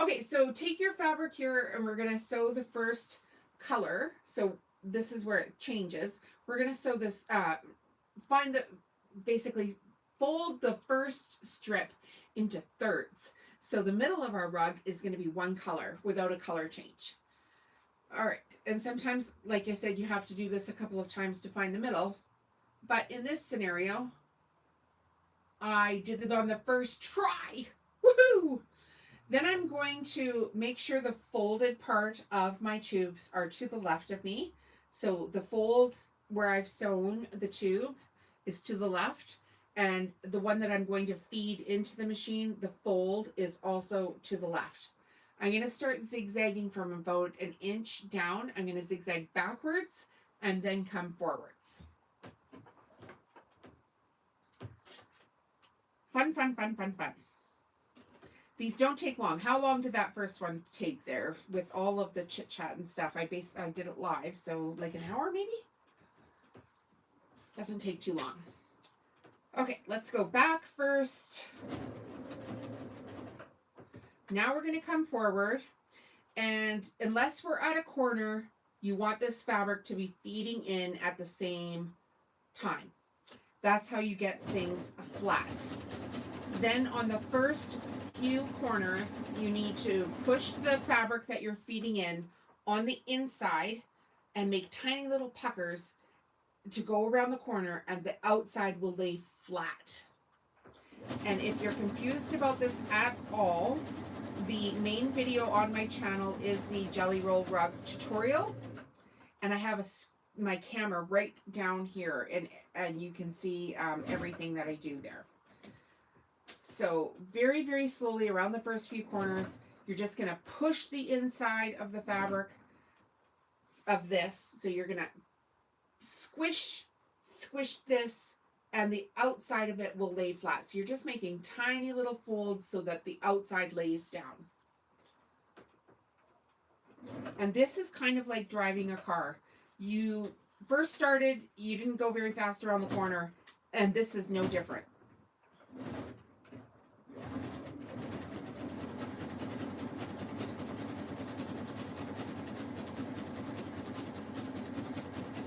Okay, so take your fabric here and we're going to sew the first color. So this is where it changes. We're going to sew this, basically fold the first strip into thirds. So the middle of our rug is going to be one color without a color change. All right, and sometimes, like I said, you have to do this a couple of times to find the middle. But in this scenario, I did it on the first try. Woohoo! Then I'm going to make sure the folded part of my tubes are to the left of me. So the fold where I've sewn the tube is to the left. And the one that I'm going to feed into the machine, the fold is also to the left. I'm going to start zigzagging from about an inch down. I'm going to zigzag backwards and then come forwards. Fun, fun, fun, fun, fun. These don't take long. How long did that first one take there with all of the chit chat and stuff? I did it live, so like an hour maybe? Doesn't take too long. Okay, let's go back first. Now we're going to come forward, and unless we're at a corner, you want this fabric to be feeding in at the same time. That's how you get things flat. Then on the first few corners, you need to push the fabric that you're feeding in on the inside and make tiny little puckers to go around the corner, and the outside will lay flat. And if you're confused about this at all, the main video on my channel is the jelly roll rug tutorial, and I have my camera right down here, and you can see everything that I do there. So very, very slowly around the first few corners, you're just going to push the inside of the fabric of this. So you're gonna squish this, and the outside of it will lay flat. So you're just making tiny little folds so that the outside lays down. And this is kind of like driving a car. You first started, you didn't go very fast around the corner, and this is no different.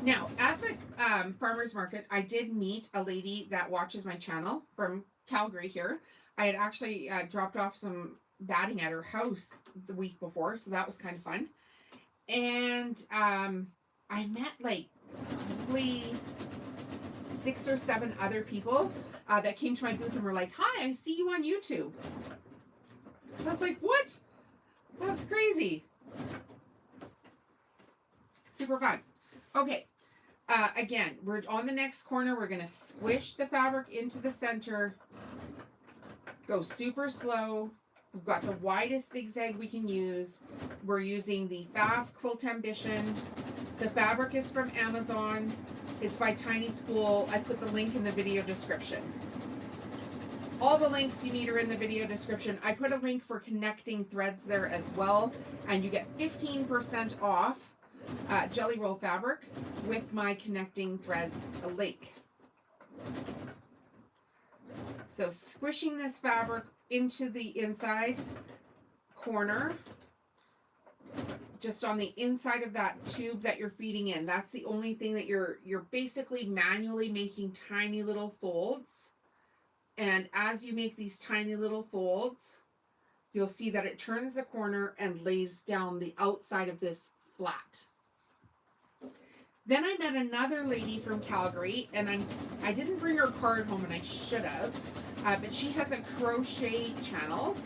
Now, at the farmer's market, I did meet a lady that watches my channel from Calgary here. I had actually dropped off some batting at her house the week before, so that was kind of fun. And I met like probably 6 or 7 other people that came to my booth and were like, "Hi, I see you on YouTube." I was like, "What? That's crazy." Super fun. Okay. Again, we're on the next corner. We're going to squish the fabric into the center. Go super slow. We've got the widest zigzag we can use. We're using the Pfaff Quilt Ambition. The fabric is from Amazon. It's by Tiny Spool. I put the link in the video description. All the links you need are in the video description. I put a link for connecting threads there as well. And you get 15% off Jelly Roll fabric with my connecting threads link. So squishing this fabric into the inside corner, just on the inside of that tube that you're feeding in. That's the only thing that you're basically manually making tiny little folds. And as you make these tiny little folds, you'll see that it turns the corner and lays down the outside of this flat. Then I met another lady from Calgary, and I didn't bring her card home, and I should have, but she has a crochet channel,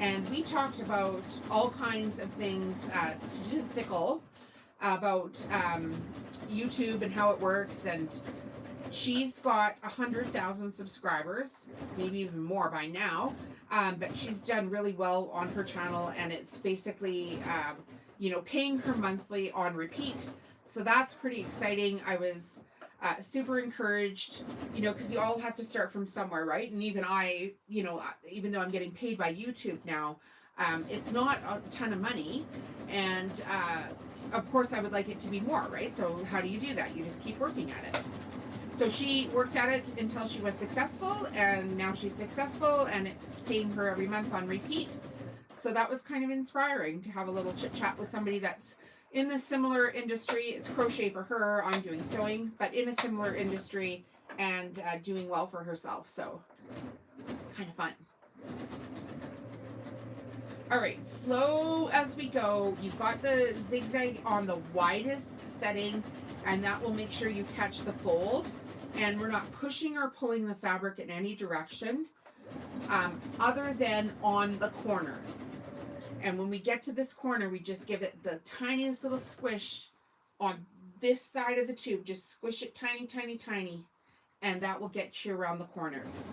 and we talked about all kinds of things statistical about YouTube and how it works, and she's got 100,000 subscribers, maybe even more by now, but she's done really well on her channel, and it's basically paying her monthly on repeat. So that's pretty exciting. I was super encouraged, because you all have to start from somewhere, right? And even I, even though I'm getting paid by YouTube now, it's not a ton of money. And of course, I would like it to be more, right? So how do you do that? You just keep working at it. So she worked at it until she was successful, and now she's successful, and it's paying her every month on repeat. So that was kind of inspiring to have a little chit chat with somebody that's in the similar industry. It's crochet for her. I'm doing sewing, but in a similar industry and doing well for herself. So kind of fun. All right, slow as we go. You've got the zigzag on the widest setting, and that will make sure you catch the fold. And we're not pushing or pulling the fabric in any direction other than on the corner. And when we get to this corner, we just give it the tiniest little squish on this side of the tube. Just squish it tiny, tiny, tiny, and that will get you around the corners.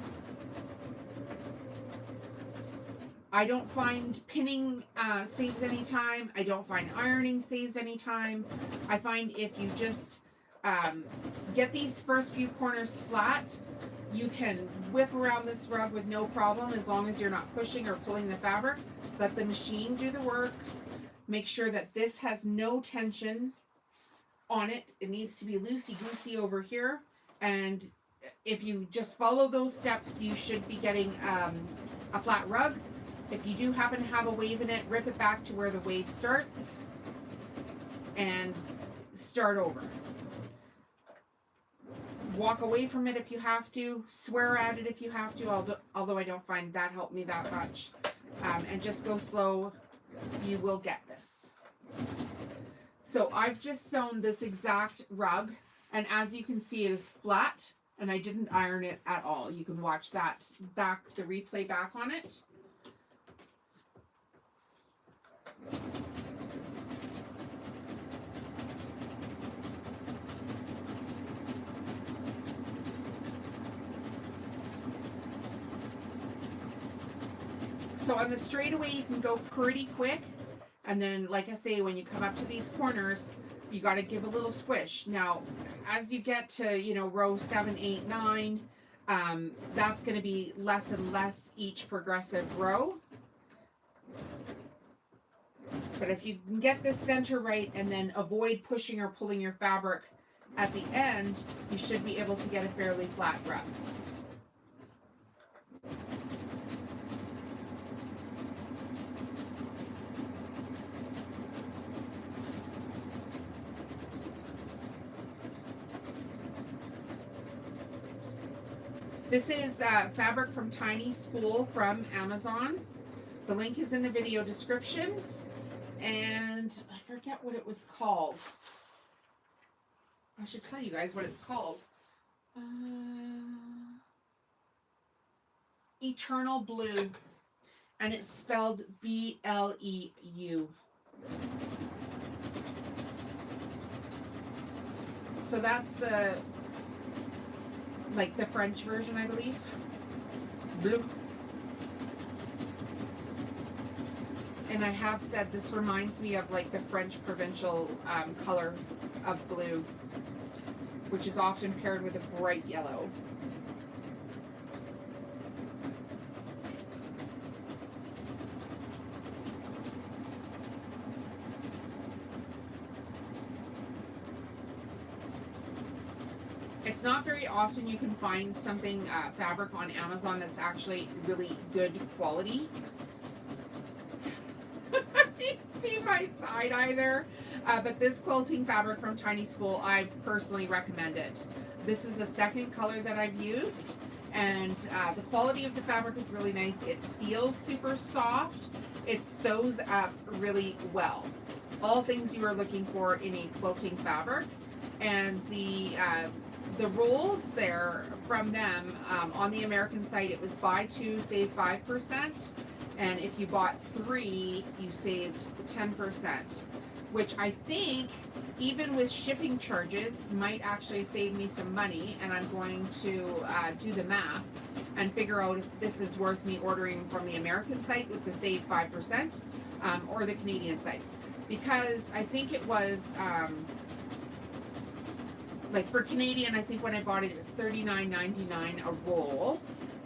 I don't find pinning saves any time. I don't find ironing saves any time. I find if you just get these first few corners flat, you can whip around this rug with no problem, as long as you're not pushing or pulling the fabric. Let the machine do the work. Make sure that this has no tension on it. It needs to be loosey-goosey over here. And if you just follow those steps, you should be getting a flat rug. If you do happen to have a wave in it, rip it back to where the wave starts and start over. Walk away from it if you have to. Swear at it if you have to, although I don't find that helped me that much. And just go slow. You will get this. So I've just sewn this exact rug, and as you can see, it is flat, and I didn't iron it at all. You can watch that back, the replay back on it. So on the straightaway, you can go pretty quick. And then, like I say, when you come up to these corners, You got to give a little squish. Now, as you get to, you know, row 7, 8, 9, that's going to be less and less each progressive row. But if you can get this center right and then avoid pushing or pulling your fabric at the end, you should be able to get a fairly flat rug. This is fabric from Tiny Spool from Amazon. The link is in the video description. And I forget what it was called. I should tell you guys what it's called. Eternal Blue. And it's spelled B-L-E-U. So that's the, like the French version, I believe. Blue. And I have said this reminds me of like the French provincial color of blue, which is often paired with a bright yellow. It's not very often you can find something fabric on Amazon that's actually really good quality. You see my side eye there? But this quilting fabric from Tiny Spool, I personally recommend it. This is the second color that I've used, and the quality of the fabric is really nice. It feels super soft. It sews up really well. All things you are looking for in a quilting fabric. And the rolls there from them, on the American site, it was buy 2, save 5%. And if you bought 3, you saved 10%, which I think, even with shipping charges, might actually save me some money. And I'm going to do the math and figure out if this is worth me ordering from the American site with the save 5% or the Canadian site. Because I think it was, like for Canadian, I think when I bought it was $39.99 a roll.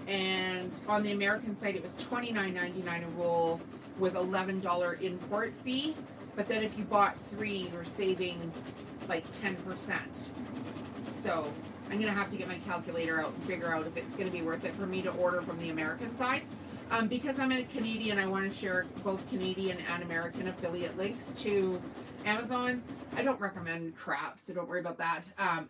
And on the American site, it was $29.99 a roll with $11 import fee. But then if you bought 3, you're saving like 10%. So I'm going to have to get my calculator out and figure out if it's going to be worth it for me to order from the American side. Because I'm a Canadian, I want to share both Canadian and American affiliate links to Amazon. I don't recommend crap, so don't worry about that.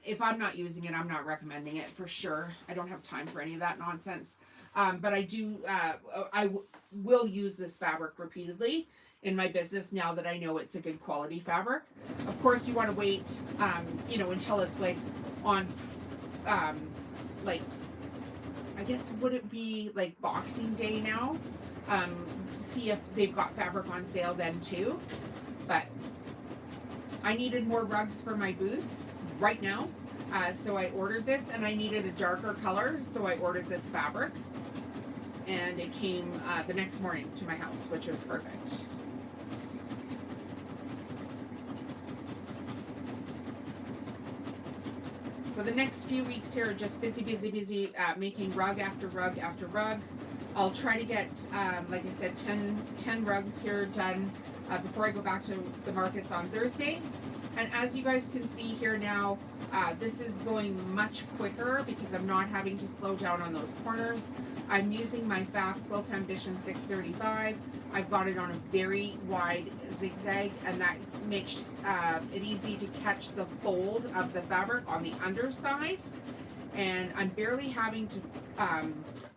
If I'm not using it, I'm not recommending it for sure. I don't have time for any of that nonsense. But I do, I will use this fabric repeatedly in my business now that I know it's a good quality fabric. Of course, you want to wait, you know, until it's like on, like, I guess, would it be like Boxing Day now? See if they've got fabric on sale then too. But I needed more rugs for my booth right now. So I ordered this, and I needed a darker color. So I ordered this fabric, and it came the next morning to my house, which was perfect. So the next few weeks here are just busy, busy, busy, making rug after rug after rug. I'll try to get, like I said, 10 rugs here done before I go back to the markets on Thursday. And as you guys can see here now, this is going much quicker because I'm not having to slow down on those corners. I'm using my Pfaff Quilt Ambition 635. I've got it on a very wide zigzag, and that makes it easy to catch the fold of the fabric on the underside. And I'm barely having to,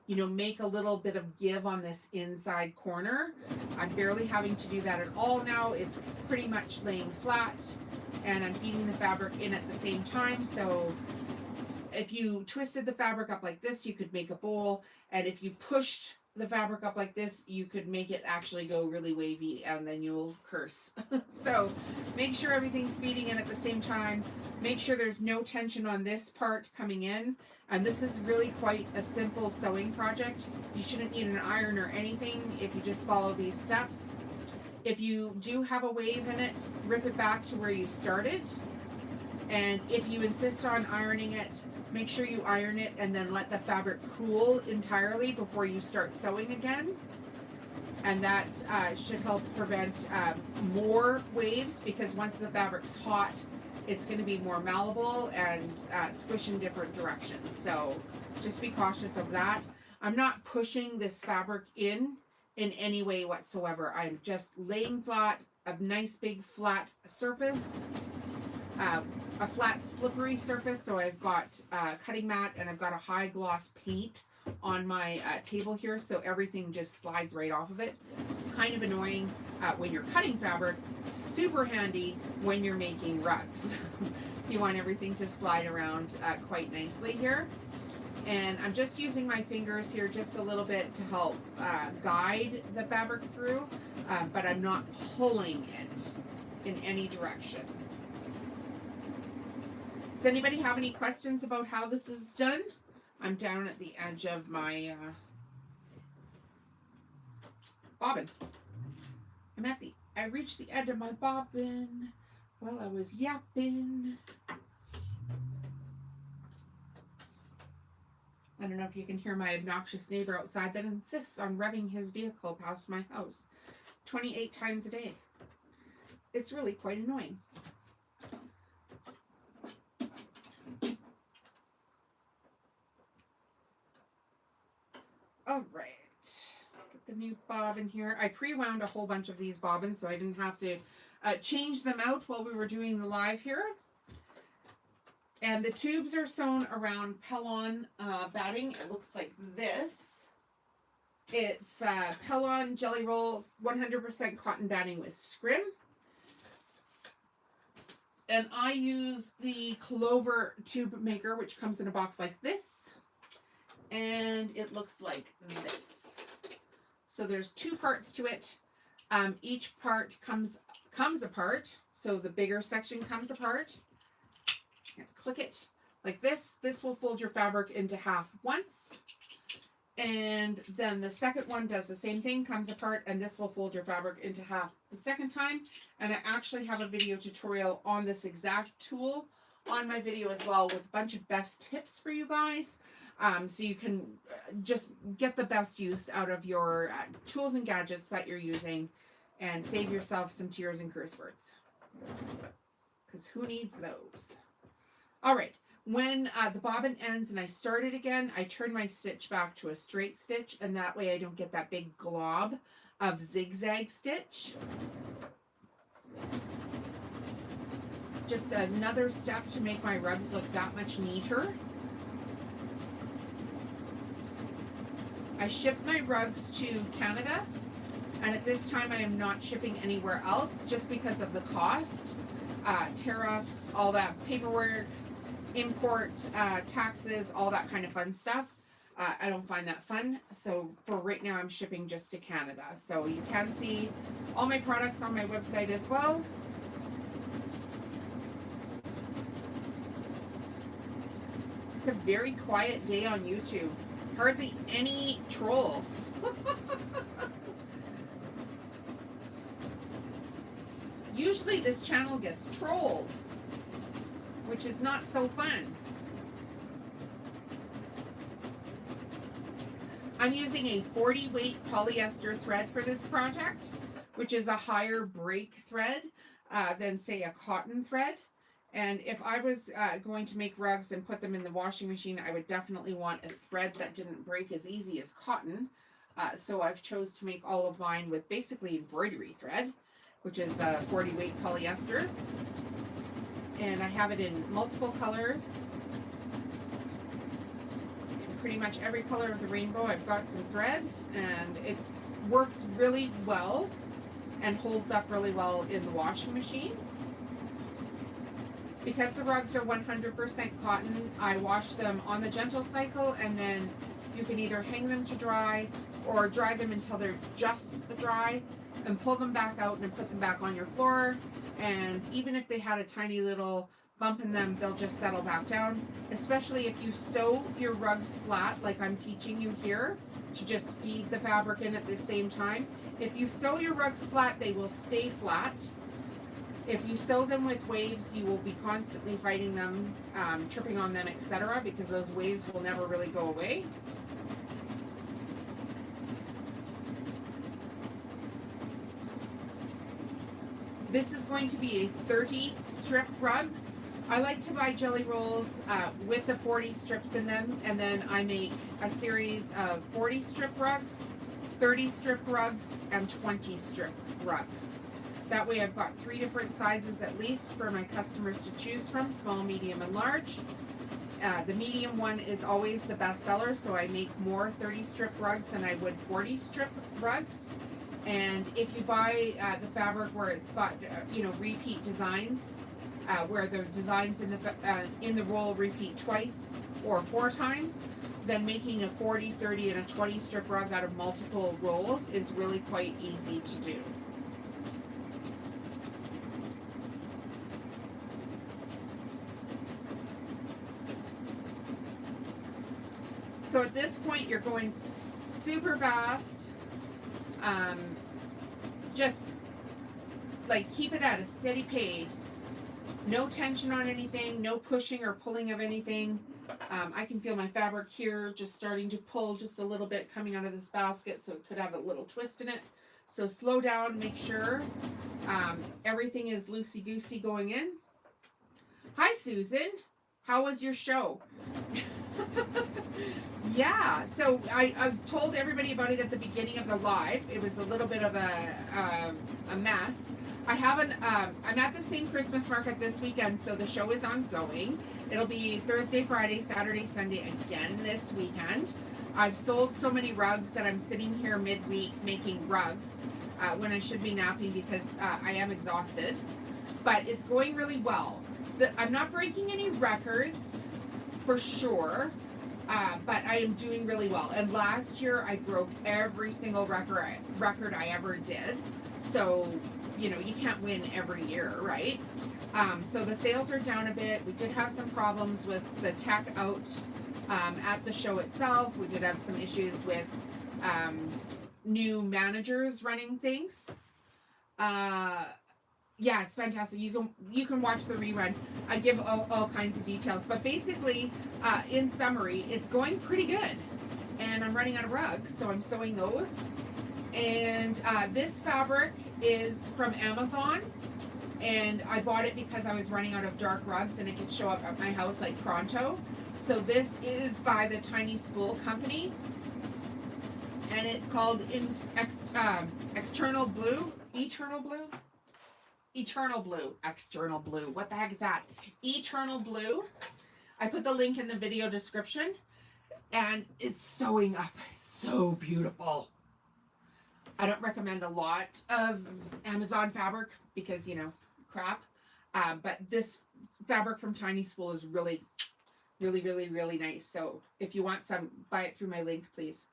you know, make a little bit of give on this inside corner. I'm barely having to do that at all now. It's pretty much laying flat, and I'm feeding the fabric in at the same time. So if you twisted the fabric up like this, you could make a bowl, and if you pushed the fabric up like this, you could make it actually go really wavy, and then you'll curse. So make sure everything's feeding in at the same time. Make sure there's no tension on this part coming in. And this is really quite a simple sewing project. You shouldn't need an iron or anything if you just follow these steps. If you do have a wave in it, rip it back to where you started. And if you insist on ironing it, make sure you iron it and then let the fabric cool entirely before you start sewing again. And that should help prevent more waves, because once the fabric's hot, it's going to be more malleable and squish in different directions. So just be cautious of that. I'm not pushing this fabric in any way whatsoever. I'm just laying flat, a nice big flat surface, a flat slippery surface. So I've got cutting mat and I've got a high gloss paint on my table here, so everything just slides right off of it. Kind of annoying when you're cutting fabric, super handy when you're making rugs. You want everything to slide around quite nicely here. And I'm just using my fingers here just a little bit to help guide the fabric through, but I'm not pulling it in any direction. Does anybody have any questions about how this is done? I'm down at the edge of my bobbin. I reached the edge of my bobbin while I was yapping. I don't know if you can hear my obnoxious neighbor outside that insists on revving his vehicle past my house 28 times a day. It's really quite annoying. All right, get the new bobbin here. I pre-wound a whole bunch of these bobbins so I didn't have to change them out while we were doing the live here. And the tubes are sewn around Pellon batting. It looks like this. It's Pellon Jelly Roll 100% cotton batting with scrim. And I use the Clover tube maker, which comes in a box like this. And it looks like this. So there's two parts to it. Each part comes apart. So the bigger section comes apart. Click it like this. This will fold your fabric into half once. And then the second one does the same thing, comes apart, and this will fold your fabric into half the second time. And I actually have a video tutorial on this exact tool on my video as well, with a bunch of best tips for you guys. So you can just get the best use out of your tools and gadgets that you're using and save yourself some tears and curse words. Because who needs those? All right, when the bobbin ends and I start it again, I turn my stitch back to a straight stitch, and that way I don't get that big glob of zigzag stitch. Just another step to make my rugs look that much neater. I ship my rugs to Canada, and at this time I am not shipping anywhere else just because of the cost, tariffs, all that paperwork, import, taxes, all that kind of fun stuff. I don't find that fun, so for right now I'm shipping just to Canada. So you can see all my products on my website as well. It's a very quiet day on YouTube. Hardly any trolls. Usually this channel gets trolled, which is not so fun. I'm using a 40 weight polyester thread for this project, which is a higher break thread than, say, a cotton thread. And if I was going to make rugs and put them in the washing machine, I would definitely want a thread that didn't break as easy as cotton. So I've chose to make all of mine with basically embroidery thread, which is 40 weight polyester. And I have it in multiple colors. In pretty much every color of the rainbow, I've got some thread, and it works really well and holds up really well in the washing machine. Because the rugs are 100% cotton, I wash them on the gentle cycle, and then you can either hang them to dry or dry them until they're just dry and pull them back out and put them back on your floor. And even if they had a tiny little bump in them, they'll just settle back down. Especially if you sew your rugs flat like I'm teaching you here. to just feed the fabric in at the same time. If you sew your rugs flat, they will stay flat. If you sew them with waves, you will be constantly fighting them, tripping on them, etc., because those waves will never really go away. This is going to be a 30 strip rug. I like to buy jelly rolls with the 40 strips in them, and then I make a series of 40 strip rugs, 30 strip rugs, and 20 strip rugs. That way I've got 3 different sizes at least for my customers to choose from, small, medium, and large. The medium one is always the best seller, so I make more 30 strip rugs than I would 40 strip rugs. And if you buy the fabric where it's got repeat designs, where the designs in the roll repeat twice or 4 times, then making a 40, 30, and a 20 strip rug out of multiple rolls is really quite easy to do. So at this point, you're going super fast. Just like keep it at a steady pace. No tension on anything, no pushing or pulling of anything. I can feel my fabric here just starting to pull just a little bit coming out of this basket, so it could have a little twist in it. So slow down, make sure everything is loosey-goosey going in. Hi, Susan. How was your show? Yeah, so I told everybody about it at the beginning of the live. It was a little bit of a mess. I haven't, I'm at the same Christmas market this weekend, so the show is ongoing. It'll be Thursday, Friday, Saturday, Sunday again this weekend. I've sold so many rugs that I'm sitting here midweek making rugs when I should be napping because I am exhausted. But it's going really well. I'm not breaking any records for sure. But I am doing really well. And last year I broke every single record I ever did. So, you can't win every year, right? So the sales are down a bit. We did have some problems with the tech out at the show itself. We did have some issues with new managers running things. Yeah, it's fantastic. You can watch the rerun. I give all kinds of details, but basically, in summary, it's going pretty good. And I'm running out of rugs, so I'm sewing those. And this fabric is from Amazon, and I bought it because I was running out of dark rugs, and it could show up at my house like pronto. So this is by the Tiny Spool Company, and it's called External Blue. What the heck is that? Eternal Blue. I put the link in the video description, and it's sewing up so beautiful. I don't recommend a lot of Amazon fabric because, crap. But this fabric from Tiny Spool is really, really, really, really nice. So if you want some, buy it through my link, please.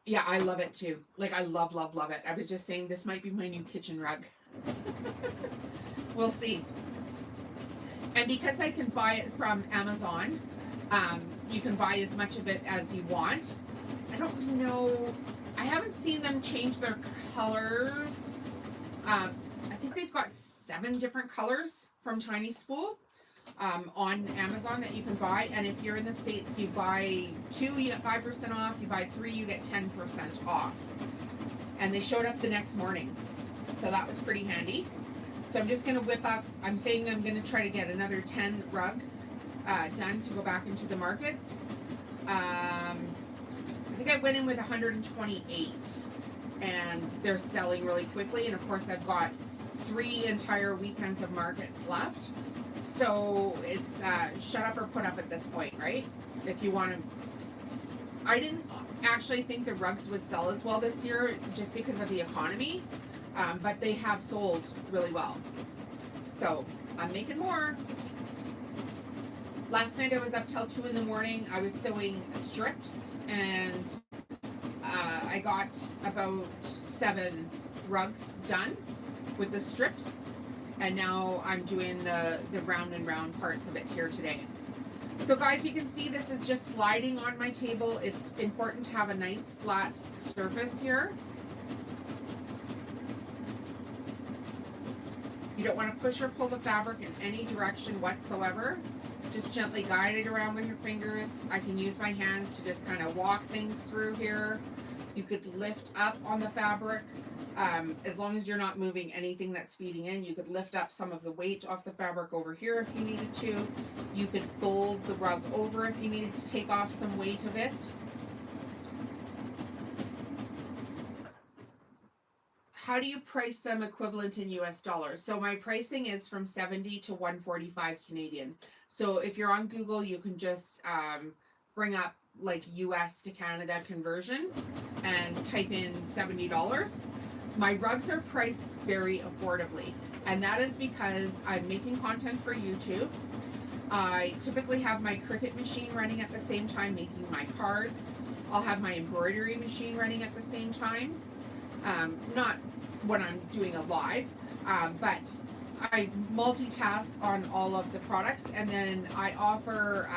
Yeah, I love it too. Like, I love, love, love it. I was just saying this might be my new kitchen rug. We'll see. And because I can buy it from Amazon, you can buy as much of it as you want. I don't know. I haven't seen them change their colors. I think they've got 7 different colors from Tiny Spool on Amazon that you can buy. And if you're in the States, you buy 2, you get 5% off. You buy 3, you get 10% off. And they showed up the next morning. So that was pretty handy. So I'm just going to whip up. I'm saying I'm going to try to get another 10 rugs done to go back into the markets. I think I went in with 128, and they're selling really quickly. And of course, I've got 3 entire weekends of markets left. So it's shut up or put up at this point, right? If you want to. I didn't actually think the rugs would sell as well this year just because of the economy, but they have sold really well. So I'm making more. Last night I was up till 2 in the morning. I was sewing strips, and I got about 7 rugs done with the strips, and now I'm doing the round and round parts of it here today. So guys, you can see this is just sliding on my table. It's important to have a nice flat surface here. You don't want to push or pull the fabric in any direction whatsoever. Just gently guide it around with your fingers. I can use my hands to just kind of walk things through here. You could lift up on the fabric. As long as you're not moving anything that's feeding in, you could lift up some of the weight off the fabric over here if you needed to. You could fold the rug over if you needed to take off some weight of it. How do you price them equivalent in US dollars? So my pricing is from 70 to 145 Canadian. So if you're on Google, you can just bring up like US to Canada conversion and type in $70. My rugs are priced very affordably, and that is because I'm making content for YouTube. I typically have my Cricut machine running at the same time making my cards. I'll have my embroidery machine running at the same time. Not when I'm doing a live, but I multitask on all of the products, and then I offer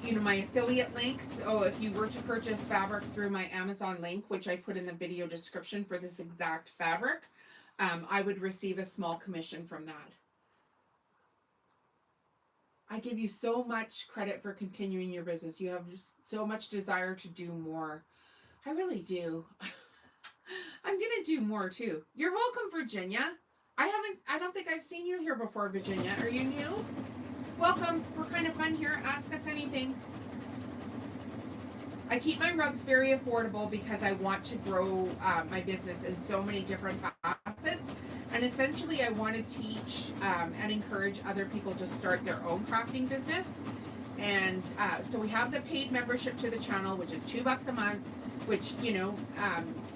you know, my affiliate links. So if you were to purchase fabric through my Amazon link, which I put in the video description for this exact fabric, I would receive a small commission from that. I give you so much credit for continuing your business. You have so much desire to do more. I really do. I'm gonna do more too. You're welcome, Virginia. I don't think I've seen you here before, Virginia. Are you new? Welcome. We're kind of fun here. Ask us anything. I keep my rugs very affordable because I want to grow my business in so many different facets. And essentially, I want to teach and encourage other people to start their own crafting business. And so we have the paid membership to the channel, which is $2 a month, which, you know,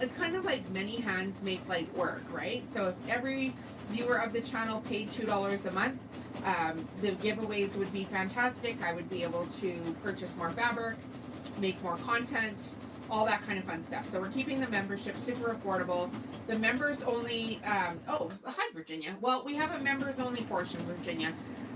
it's kind of like many hands make light work, right? So if every viewer of the channel paid $2 a month, the giveaways would be fantastic. I would be able to purchase more fabric, make more content, all that kind of fun stuff. So we're keeping the membership super affordable. The members only, oh, hi Virginia. Well, we have a members only portion, Virginia.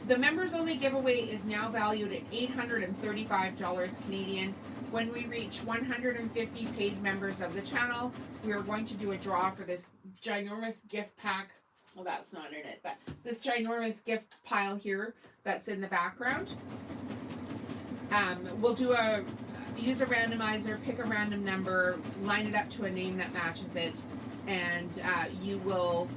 The members only giveaway is now valued at $835 Canadian. When we reach 150 paid members of the channel, we are going to do a draw for this ginormous gift pack. Well, that's not in it, but this ginormous gift pile here that's in the background. We'll do use a randomizer, pick a random number, line it up to a name that matches it, and you will,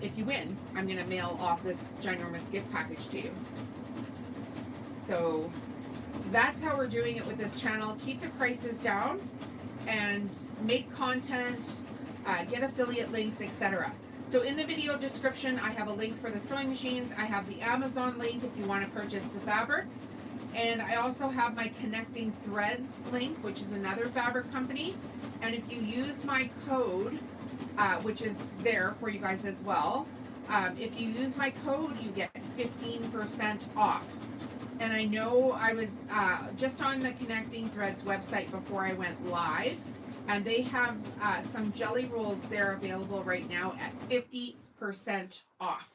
if you win, I'm going to mail off this ginormous gift package to you. So that's how we're doing it with this channel. Keep the prices down and make content, get affiliate links, etc. So in the video description, I have a link for the sewing machines. I have the Amazon link if you want to purchase the fabric. And I also have my Connecting Threads link, which is another fabric company. And if you use my code, which is there for you guys as well, if you use my code, you get 15% off. And I know I was just on the Connecting Threads website before I went live, and they have some jelly rolls there available right now at 50% off,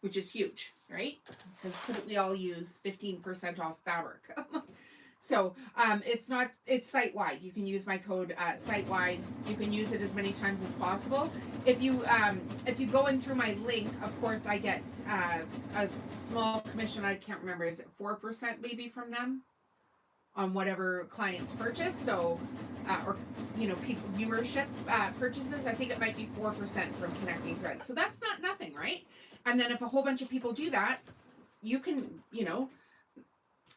which is huge, right? Because couldn't we all use 15% off fabric? So it's site-wide. You can use my code site-wide. You can use it as many times as possible. If you go in through my link, of course, I get a small commission. I can't remember. Is it 4% maybe from them on whatever clients purchase? So, or you know, people viewership purchases. I think it might be 4% from Connecting Threads. So that's not nothing, right? And then if a whole bunch of people do that, you can, you know,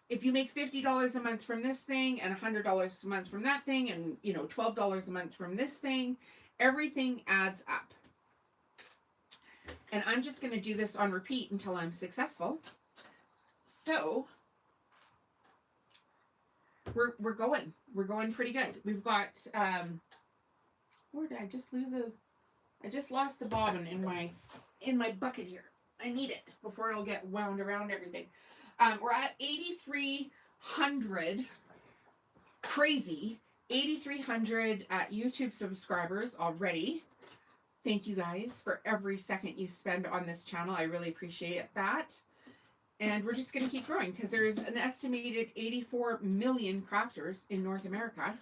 if you make $50 a month from this thing and $100 a month from that thing and, you know, $12 a month from this thing, everything adds up. And I'm just going to do this on repeat until I'm successful. So we're going pretty good. We've got, where did I just lose I just lost a bobbin in my bucket here. I need it before it'll get wound around everything. We're at 8,300, crazy, 8,300 YouTube subscribers already. Thank you guys for every second you spend on this channel. I really appreciate that. And we're just going to keep growing because there's an estimated 84 million crafters in North America.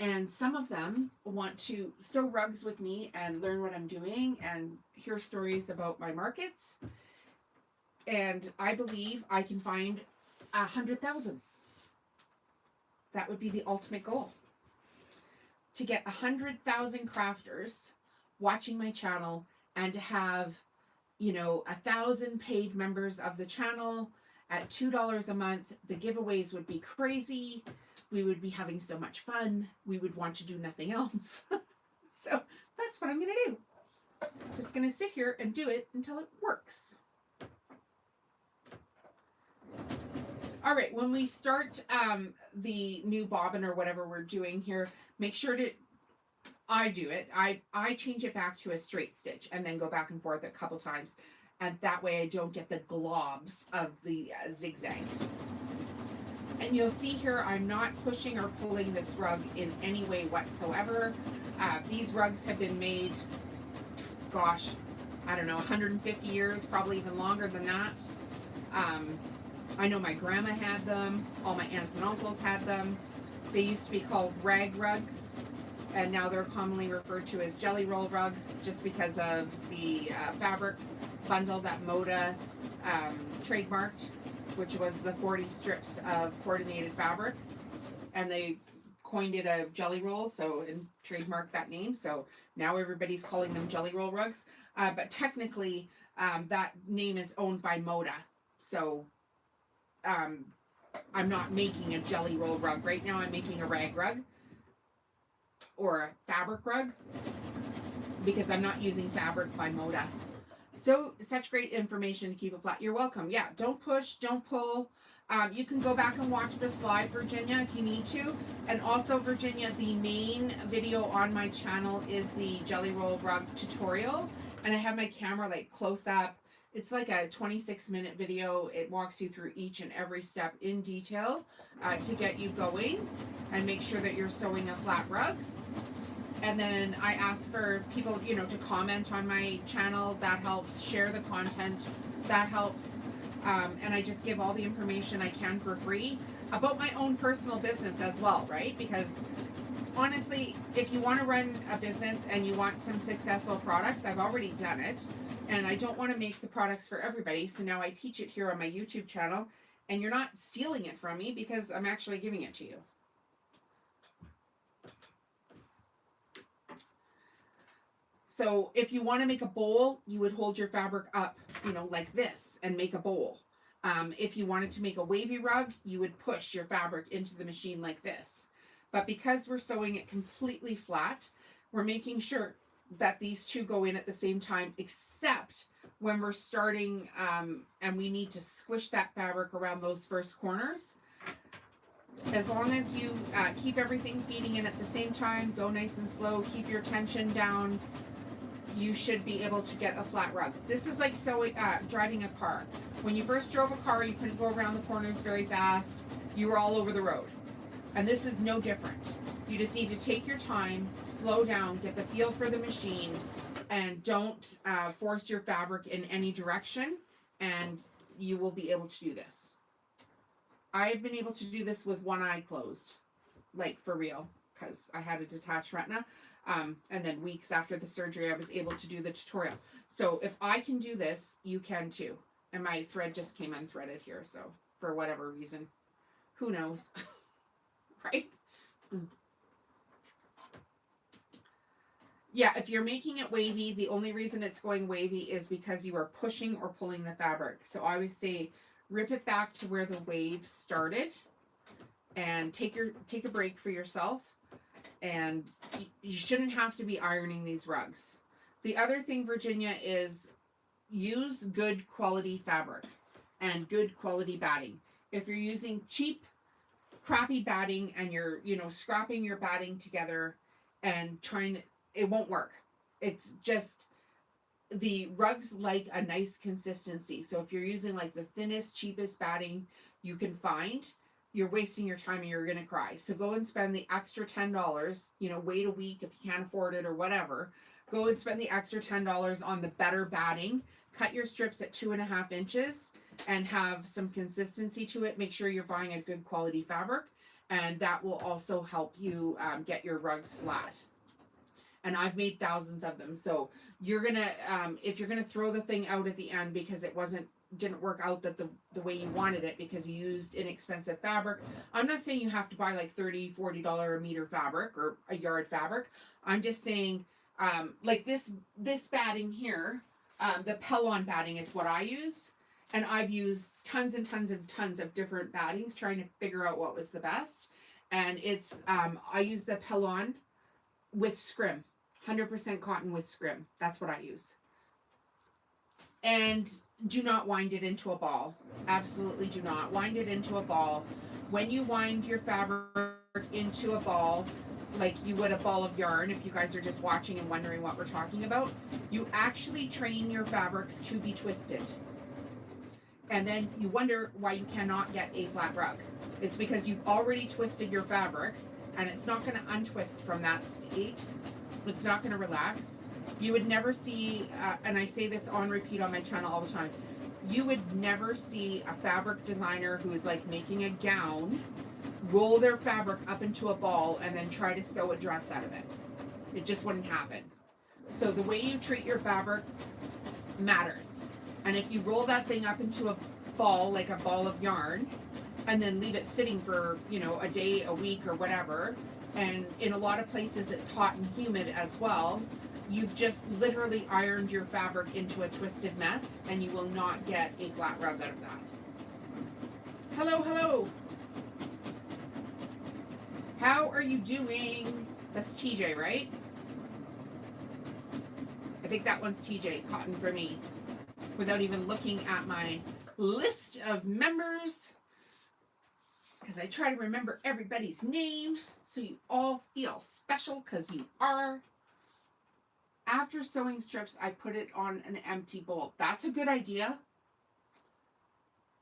And some of them want to sew rugs with me and learn what I'm doing and hear stories about my markets. And I believe I can find 100,000. That would be the ultimate goal. To get 100,000 crafters watching my channel and to have, 1,000 paid members of the channel at $2 a month. The giveaways would be crazy. We would be having so much fun. We would want to do nothing else. So that's what I'm going to do. Just going to sit here and do it until it works. All right, when we start the new bobbin or whatever we're doing here, make sure to, I do it, I change it back to a straight stitch and then go back and forth a couple times. And that way I don't get the globs of the zigzag. And you'll see here, I'm not pushing or pulling this rug in any way whatsoever. These rugs have been made, gosh, I don't know, 150 years, probably even longer than that. I know my grandma had them. All my aunts and uncles had them. They used to be called rag rugs, and now they're commonly referred to as jelly roll rugs just because of the fabric bundle that Moda trademarked, which was the 40 strips of coordinated fabric, and they coined it a jelly roll, and trademarked that name. So now everybody's calling them jelly roll rugs. But technically, that name is owned by Moda. So I'm not making a jelly roll rug. Right now I'm making a rag rug or a fabric rug because I'm not using fabric by Moda. So such great information to keep it flat. You're welcome. Yeah, don't push, don't pull. You can go back and watch this live, Virginia, if you need to. And also, Virginia, the main video on my channel is the jelly roll rug tutorial. And I have my camera like close up. It's like a 26-minute video. It walks you through each and every step in detail to get you going and make sure that you're sewing a flat rug. And then I ask for people, to comment on my channel. That helps. Share the content. That helps. And I just give all the information I can for free about my own personal business as well, right? Because honestly, if you want to run a business and you want some successful products, I've already done it. And I don't want to make the products for everybody. So now I teach it here on my YouTube channel. And you're not stealing it from me because I'm actually giving it to you. So if you want to make a bowl, you would hold your fabric up, like this and make a bowl. If you wanted to make a wavy rug, you would push your fabric into the machine like this. But because we're sewing it completely flat, we're making sure that these two go in at the same time, except when we're starting and we need to squish that fabric around those first corners. As long as you keep everything feeding in at the same time, go nice and slow, keep your tension down, you should be able to get a flat rug. This is like driving a car. When you first drove a car, you couldn't go around the corners very fast. You were all over the road. And this is no different. You just need to take your time, slow down, get the feel for the machine, and don't force your fabric in any direction, and you will be able to do this. I've been able to do this with one eye closed, like for real, because I had a detached retina. And then weeks after the surgery, I was able to do the tutorial. So if I can do this, you can too. And my thread just came unthreaded here, so for whatever reason, who knows, right? Yeah, if you're making it wavy, the only reason it's going wavy is because you are pushing or pulling the fabric. So I always say, rip it back to where the wave started and take a break for yourself. And you shouldn't have to be ironing these rugs. The other thing, Virginia, is use good quality fabric and good quality batting. If you're using cheap, crappy batting and you're, scrapping your batting together and it won't work. It's just, the rugs like a nice consistency. So if you're using like the thinnest, cheapest batting you can find, you're wasting your time and you're going to cry. So go and spend the extra $10, wait a week if you can't afford it or whatever. go and spend the extra $10 on the better batting. Cut your strips at 2.5 inches and have some consistency to it. Make sure you're buying a good quality fabric, and that will also help you get your rugs flat. And I've made thousands of them. So you're gonna, if you're gonna throw the thing out at the end because it didn't work out the way you wanted it because you used inexpensive fabric. I'm not saying you have to buy like $30, $40 a meter fabric or a yard fabric. I'm just saying, like this batting here, the Pellon batting is what I use. And I've used tons and tons and tons of different battings trying to figure out what was the best. And it's, I use the Pellon with scrim, 100% cotton with scrim. That's what I use. And do not wind it into a ball. Absolutely do not wind it into a ball. When you wind your fabric into a ball, like you would a ball of yarn, if you guys are just watching and wondering what we're talking about, you actually train your fabric to be twisted. And then you wonder why you cannot get a flat rug. It's because you've already twisted your fabric, and it's not going to untwist from that state. It's not going to relax. You would never see, and I say this on repeat on my channel all the time, you would never see a fabric designer who is like making a gown roll their fabric up into a ball and then try to sew a dress out of it. It just wouldn't happen. So the way you treat your fabric matters. And if you roll that thing up into a ball, like a ball of yarn, and then leave it sitting for, you know, a day, a week, or whatever, and in a lot of places it's hot and humid as well, you've just literally ironed your fabric into a twisted mess, and you will not get a flat rug out of that. Hello, hello. How are you doing? That's TJ, right? I think that one's TJ, cotton for me, without even looking at my list of members, because I try to remember everybody's name so you all feel special, because you are. After sewing strips, I put it on an empty bolt. That's a good idea.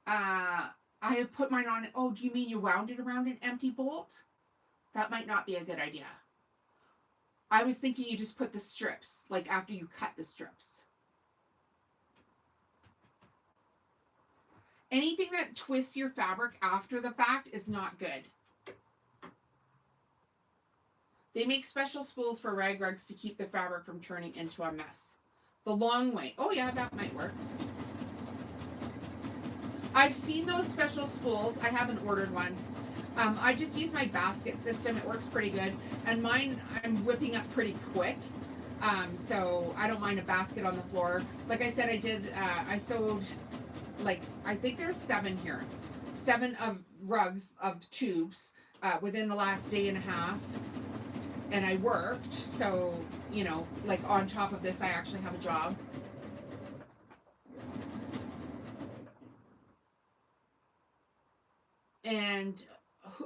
I have put mine on. Oh, do you mean you wound it around an empty bolt? That might not be a good idea. I was thinking you just put the strips, like after you cut the strips. Anything that twists your fabric after the fact is not good. They make special spools for rag rugs to keep the fabric from turning into a mess. The long way. Oh yeah, that might work. I've seen those special spools. I haven't ordered one. I just use my basket system. It works pretty good. And mine, I'm whipping up pretty quick. So I don't mind a basket on the floor. Like I said, I sewed, like, I think there's 7 here. 7 of rugs of tubes within the last day and a half. And I worked, so, you know, like on top of this, I actually have a job. And,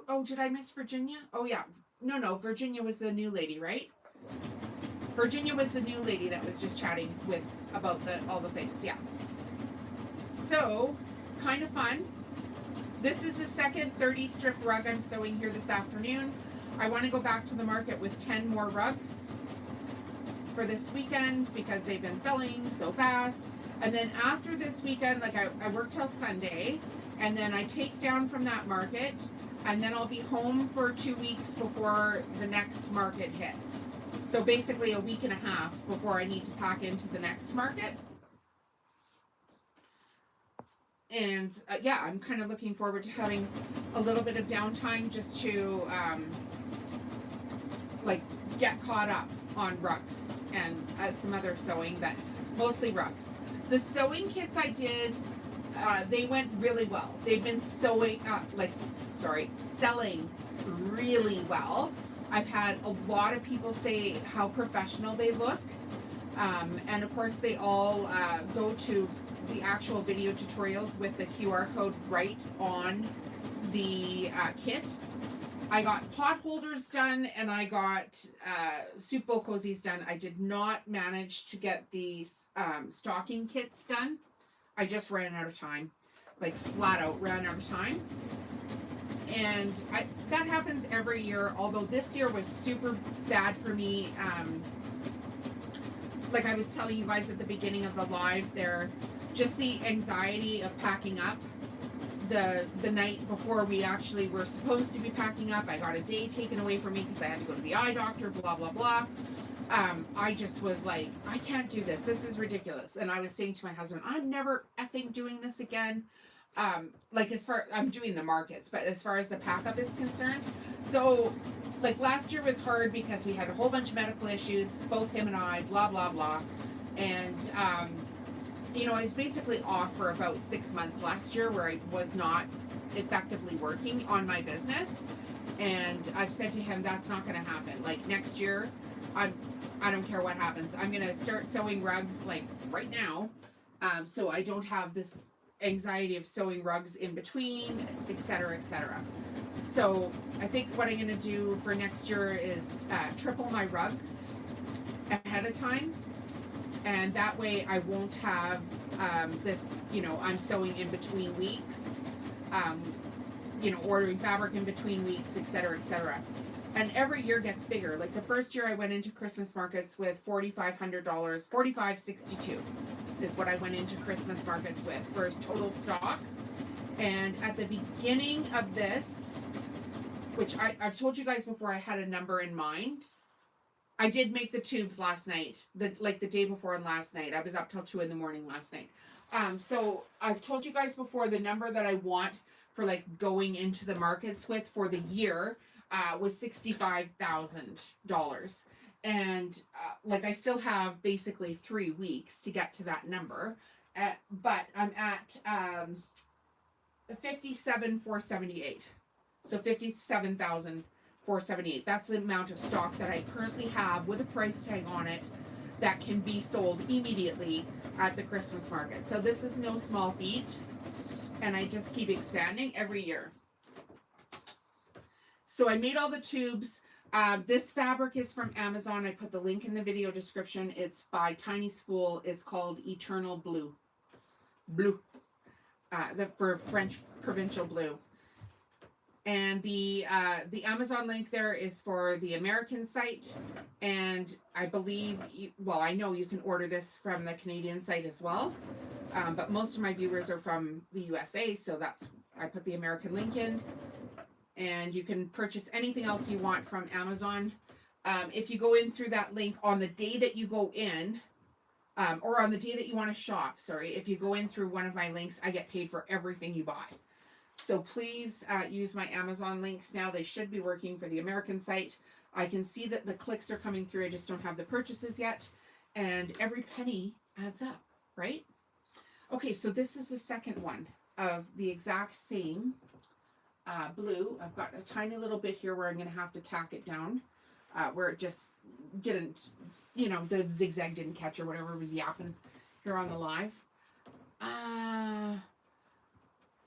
oh, did I miss Virginia? Oh, yeah. No, Virginia was the new lady, right? Virginia was the new lady that was just chatting with about all the things, yeah. So, kind of fun. This is the second 30 strip rug I'm sewing here this afternoon. I want to go back to the market with 10 more rugs for this weekend because they've been selling so fast. And then after this weekend, like I work till Sunday, and then I take down from that market, and then I'll be home for 2 weeks before the next market hits. So basically a week and a half before I need to pack into the next market. And yeah, I'm kind of looking forward to having a little bit of downtime just to like get caught up on rugs and some other sewing, but mostly rugs. The sewing kits I did, they went really well. They've been selling really well. I've had a lot of people say how professional they look. And of course they all go to the actual video tutorials with the QR code right on the kit. I got pot holders done, and I got soup bowl cozies done. I did not manage to get these stocking kits done. I just ran out of time, like flat out ran out of time. And that happens every year, although this year was super bad for me. like I was telling you guys at the beginning of the live there, just the anxiety of packing up the night before we actually were supposed to be packing up. I got a day taken away from me because I had to go to the eye doctor, blah, blah, blah. I just was like, I can't do this. This is ridiculous. And I was saying to my husband, I'm never effing doing this again. Like as far, I'm doing the markets, but as far as the pack up is concerned. So like last year was hard because we had a whole bunch of medical issues, both him and I, blah, blah, blah. And, you know, I was basically off for about 6 months last year where I was not effectively working on my business. And I've said to him, that's not going to happen. Like next year, I don't care what happens. I'm going to start sewing rugs like right now. So I don't have this anxiety of sewing rugs in between, etc., etc. So I think what I'm going to do for next year is triple my rugs ahead of time. And that way I won't have this, you know, I'm sewing in between weeks, you know, ordering fabric in between weeks, etc., etc. And every year gets bigger. Like the first year I went into Christmas markets with $4,500, $4,562 is what I went into Christmas markets with for total stock. And at the beginning of this, which I've told you guys before, I had a number in mind. I did make the tubes last night, like the day before and last night. I was up till 2 a.m. last night. So I've told you guys before the number that I want for like going into the markets with for the year was $65,000. And like I still have basically 3 weeks to get to that number. But I'm at 57,478. So 57,478. That's the amount of stock that I currently have with a price tag on it that can be sold immediately at the Christmas market. So this is no small feat, and I just keep expanding every year. So I made all the tubes. This fabric is from Amazon. I put the link in the video description. It's by Tiny Spool. It's called Eternal Blue. For French provincial blue. And the Amazon link there is for the American site, and I believe, I know you can order this from the Canadian site as well, but most of my viewers are from the USA, so I put the American link in, and you can purchase anything else you want from Amazon. If you go in through that link on the day that you go in, or on the day that you want to shop, if you go in through one of my links, I get paid for everything you buy. So please use my Amazon links now. They should be working for the American site. I can see that the clicks are coming through. I just don't have the purchases yet. And every penny adds up, right? Okay, so this is the second one of the exact same blue. I've got a tiny little bit here where I'm going to have to tack it down, where it just didn't, the zigzag didn't catch or whatever was yapping here on the live.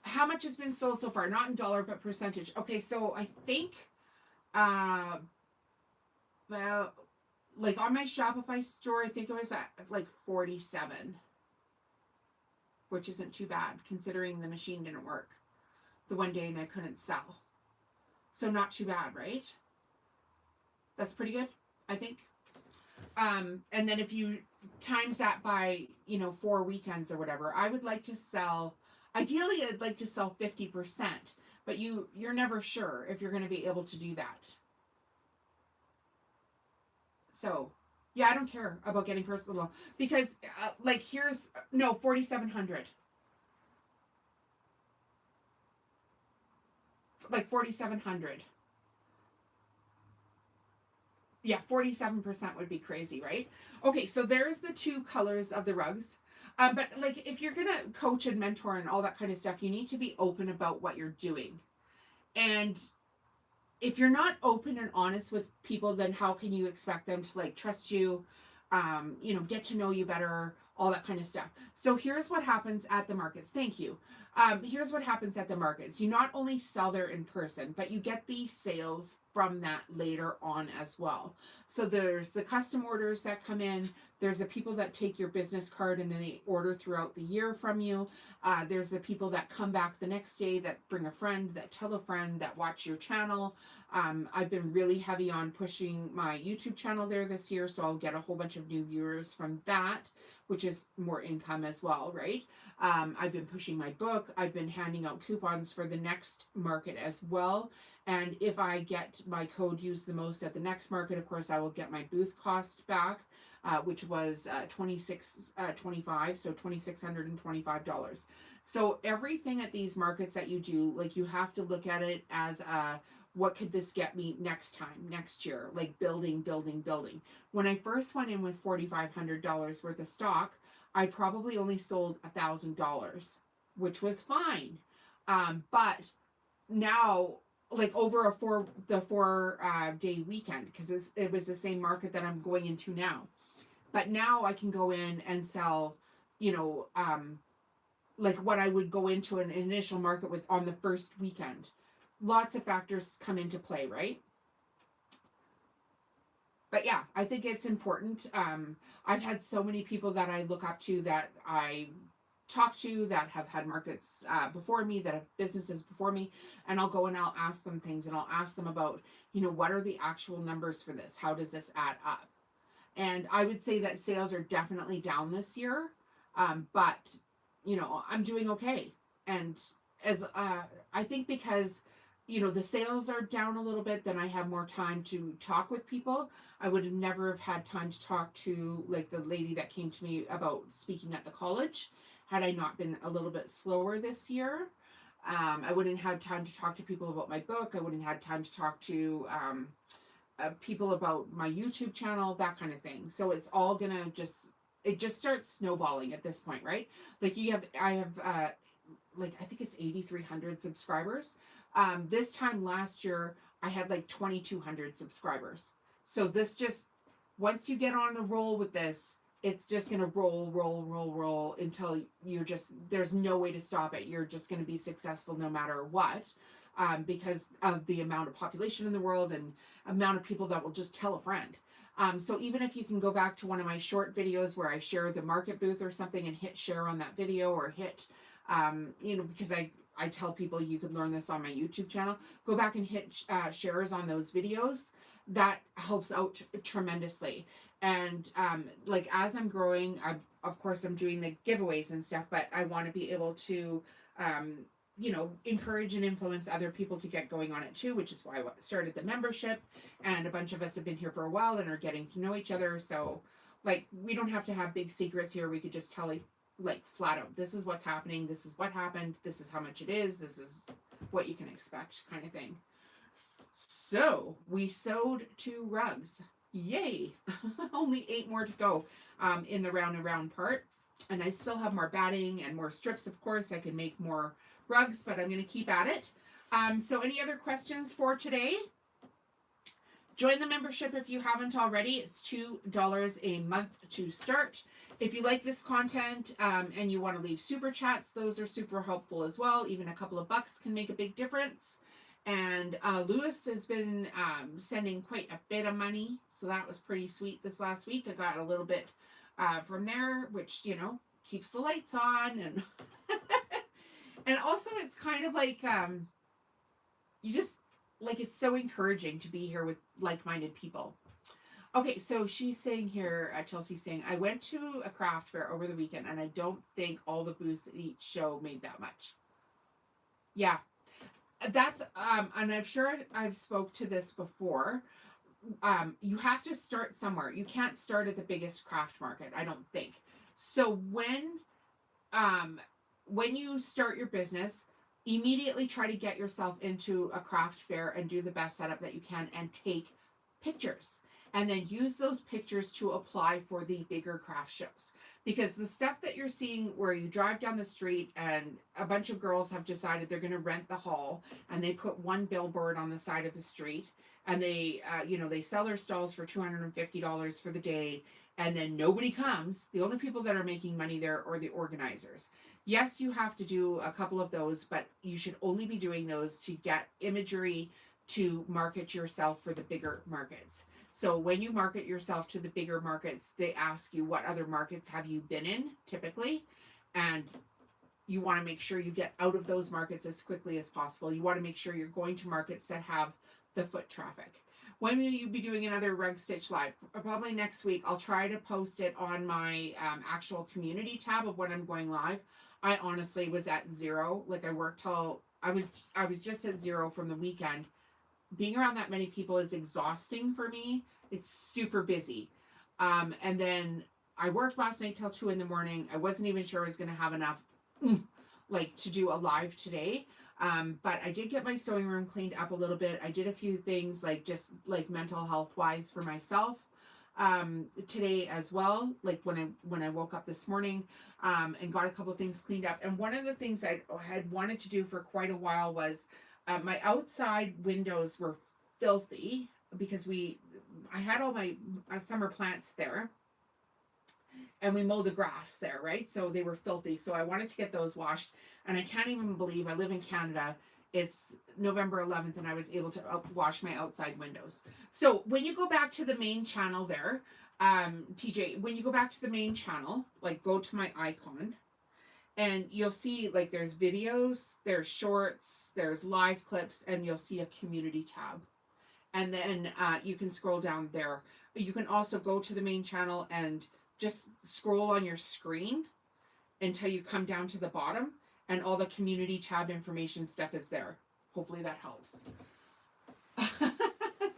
How much has been sold so far? Not in dollar, but percentage. Okay, so I think, well, like on my Shopify store, I think it was at like 47, which isn't too bad considering the machine didn't work the one day and I couldn't sell. So not too bad, right? That's pretty good, I think. And then if you times that by, 4 weekends or whatever, I would like to sell. Ideally, I'd like to sell 50%, but you're never sure if you're going to be able to do that. So, yeah, I don't care about getting personal because, here's 4,700. Like 4,700. Yeah, 47% would be crazy, right? Okay, so there's the 2 colors of the rugs. But if you're going to coach and mentor and all that kind of stuff, you need to be open about what you're doing. And if you're not open and honest with people, then how can you expect them to trust you, get to know you better, all that kind of stuff. So here's what happens at the markets. Thank you. Here's what happens at the markets. You not only sell there in person, but you get the sales from that later on as well. So there's the custom orders that come in. There's the people that take your business card and then they order throughout the year from you. There's the people that come back the next day that bring a friend, that tell a friend, that watch your channel. I've been really heavy on pushing my YouTube channel there this year, so I'll get a whole bunch of new viewers from that, which is more income as well, right? I've been pushing my book. I've been handing out coupons for the next market as well. And if I get my code used the most at the next market, of course, I will get my booth cost back, which was $26.25, so $2,625. So everything at these markets that you do, like, you have to look at it as what could this get me next time, next year, like building. When I first went in with $4,500 worth of stock, I probably only sold $1,000, which was fine. But now, like, over the four day weekend, because it was the same market that I'm going into now. But now I can go in and sell, you know, like what I would go into an initial market with on the first weekend. Lots of factors come into play, right? But yeah, I think it's important. I've had so many people that I look up to, that I talk to, that have had markets before me, that have businesses before me, and I'll go and I'll ask them things, and I'll ask them about, you know, what are the actual numbers for this? How does this add up? And I would say that sales are definitely down this year, but, you know, I'm doing okay. And as I think because, you know, the sales are down a little bit, then I have more time to talk with people. I would have never have had time to talk to, like, the lady that came to me about speaking at the college had I not been a little bit slower this year. I wouldn't have had time to talk to people about my book. I wouldn't have had time to talk to people about my YouTube channel, that kind of thing. So it's all gonna it just starts snowballing at this point, right? Like, I have like, I think it's 8,300 subscribers. This time last year, I had like 2,200 subscribers. So this just, once you get on the roll with this, it's just going to roll until there's no way to stop it. You're just going to be successful no matter what, because of the amount of population in the world and amount of people that will just tell a friend. So even if you can go back to one of my short videos where I share the market booth or something and hit share on that video, or hit, you know, because I tell people you could learn this on my YouTube channel, go back and hit shares on those videos. That helps out tremendously. And like, as I'm growing, of course I'm doing the giveaways and stuff, but I want to be able to, you know, encourage and influence other people to get going on it too, which is why I started the membership. And a bunch of us have been here for a while and are getting to know each other. So, like, we don't have to have big secrets here. We could just tell, like flat out, this is what's happening, this is what happened, this is how much it is, this is what you can expect, kind of thing. So we sewed 2 rugs. Yay! Only 8 more to go in the round and round part. And I still have more batting and more strips, of course. I can make more rugs, but I'm going to keep at it. So any other questions for today? Join the membership if you haven't already. It's $2 a month to start. If you like this content and you want to leave super chats, those are super helpful as well. Even a couple of bucks can make a big difference. And Lewis has been sending quite a bit of money, so that was pretty sweet this last week. I got a little bit from there, which, you know, keeps the lights on. And and also it's kind of like, you just, like, it's so encouraging to be here with like-minded people. Okay, so she's saying here, Chelsea's saying, I went to a craft fair over the weekend, and I don't think all the booths at each show made that much. Yeah, that's, and I'm sure I've spoke to this before. You have to start somewhere. You can't start at the biggest craft market, I don't think. So when you start your business, immediately try to get yourself into a craft fair and do the best setup that you can and take pictures. And then use those pictures to apply for the bigger craft shows. Because the stuff that you're seeing where you drive down the street and a bunch of girls have decided they're going to rent the hall, and they put one billboard on the side of the street, and they, you know, they sell their stalls for $250 for the day, and then nobody comes. The only people that are making money there are the organizers. Yes, you have to do a couple of those, but you should only be doing those to get imagery to market yourself for the bigger markets. So when you market yourself to the bigger markets, they ask you, what other markets have you been in, typically? And you want to make sure you get out of those markets as quickly as possible. You want to make sure you're going to markets that have the foot traffic. When will you be doing another rug stitch live? Probably next week. I'll try to post it on my actual community tab of when I'm going live. I honestly was at 0. Like I worked till I was just at 0 from the weekend. Being around that many people is exhausting for me. It's super busy. And then I worked last night till 2 in the morning. I wasn't even sure I was going to have enough like to do a live today. But I did get my sewing room cleaned up a little bit. I did a few things like just like mental health wise for myself today as well, like when I woke up this morning, and got a couple of things cleaned up. And one of the things I had wanted to do for quite a while was my outside windows were filthy because I had all my summer plants there. And we mow the grass there, right? So they were filthy. So I wanted to get those washed. And I can't even believe I live in Canada. It's November 11th and I was able to wash my outside windows. So when you go back to the main channel there, TJ, when you go back to the main channel, like go to my icon and you'll see like there's videos, there's shorts, there's live clips, and you'll see a community tab. And then you can scroll down there. You can also go to the main channel and just scroll on your screen until you come down to the bottom and all the community tab information stuff is there. Hopefully that helps.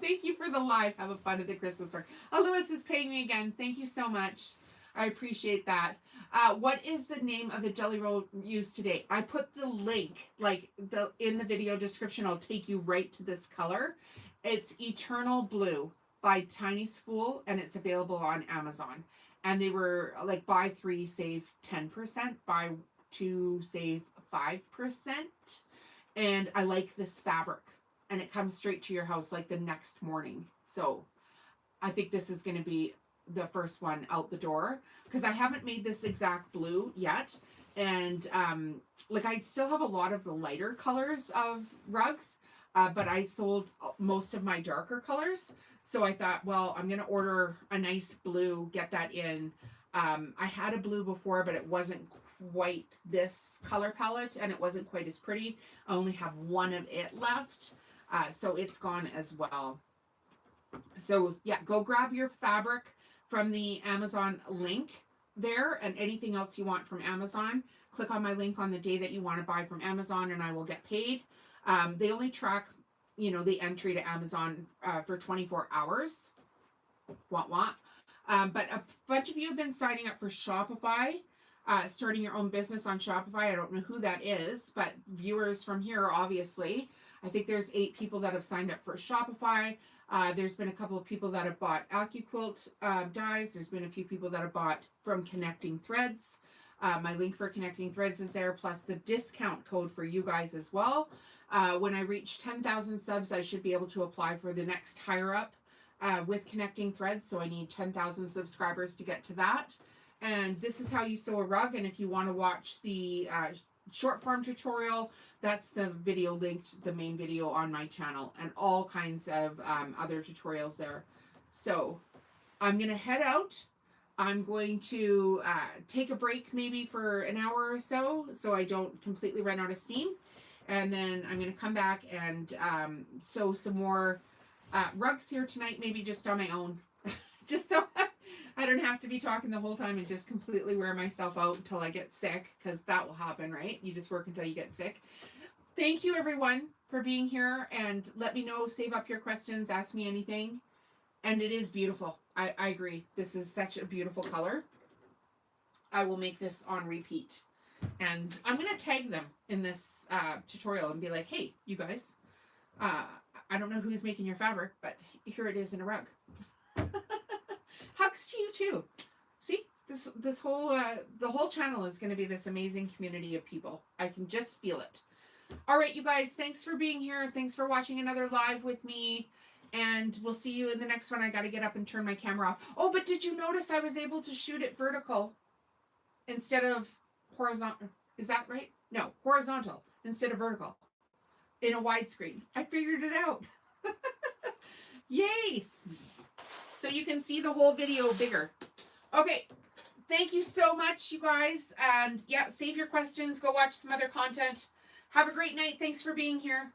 Thank you for the live. Have a fun at the Christmas party. Oh, Lewis is paying me again. Thank you so much. I appreciate that. What is the name of the jelly roll used today? I put the link in the video description. I'll take you right to this color. It's Eternal Blue by Tiny Spool and it's available on Amazon. And they were like buy 3, save 10%, buy 2, save 5%. And I like this fabric. And it comes straight to your house like the next morning. So I think this is going to be the first one out the door. Because I haven't made this exact blue yet. And like I still have a lot of the lighter colors of rugs. But I sold most of my darker colors. So I thought, well, I'm going to order a nice blue, get that in. I had a blue before, but it wasn't quite this color palette and it wasn't quite as pretty. I only have one of it left. So it's gone as well. So yeah, go grab your fabric from the Amazon link there and anything else you want from Amazon. Click on my link on the day that you want to buy from Amazon and I will get paid. They only track the entry to Amazon for 24 hours. But a bunch of you have been signing up for Shopify, starting your own business on Shopify. I don't know who that is, but viewers from here, obviously. I think there's 8 people that have signed up for Shopify. There's been a couple of people that have bought AccuQuilt dies. There's been a few people that have bought from Connecting Threads. My link for Connecting Threads is there, plus the discount code for you guys as well. When I reach 10,000 subs, I should be able to apply for the next higher up with Connecting Threads. So I need 10,000 subscribers to get to that. And this is how you sew a rug. And if you want to watch the short form tutorial, that's the video linked, the main video on my channel, and all kinds of other tutorials there. So I'm going to head out. I'm going to take a break maybe for an hour or so I don't completely run out of steam. And then I'm going to come back and sew some more rugs here tonight, maybe just on my own. Just so I don't have to be talking the whole time and just completely wear myself out until I get sick, because that will happen, right? You just work until you get sick. Thank you, everyone, for being here. And let me know, save up your questions, ask me anything. And it is beautiful. I agree. This is such a beautiful color. I will make this on repeat. And I'm going to tag them in this tutorial and be like, hey, you guys, I don't know who's making your fabric, but here it is in a rug. Hugs to you too. See, this whole the whole channel is going to be this amazing community of people. I can just feel it. All right, you guys, thanks for being here. Thanks for watching another live with me. And we'll see you in the next one. I got to get up and turn my camera off. Oh, but did you notice I was able to shoot it vertical instead of horizontal? Is that right? No, horizontal instead of vertical in a widescreen. I figured it out. Yay! So you can see the whole video bigger. Okay, thank you so much, you guys. And yeah, save your questions. Go watch some other content. Have a great night. Thanks for being here.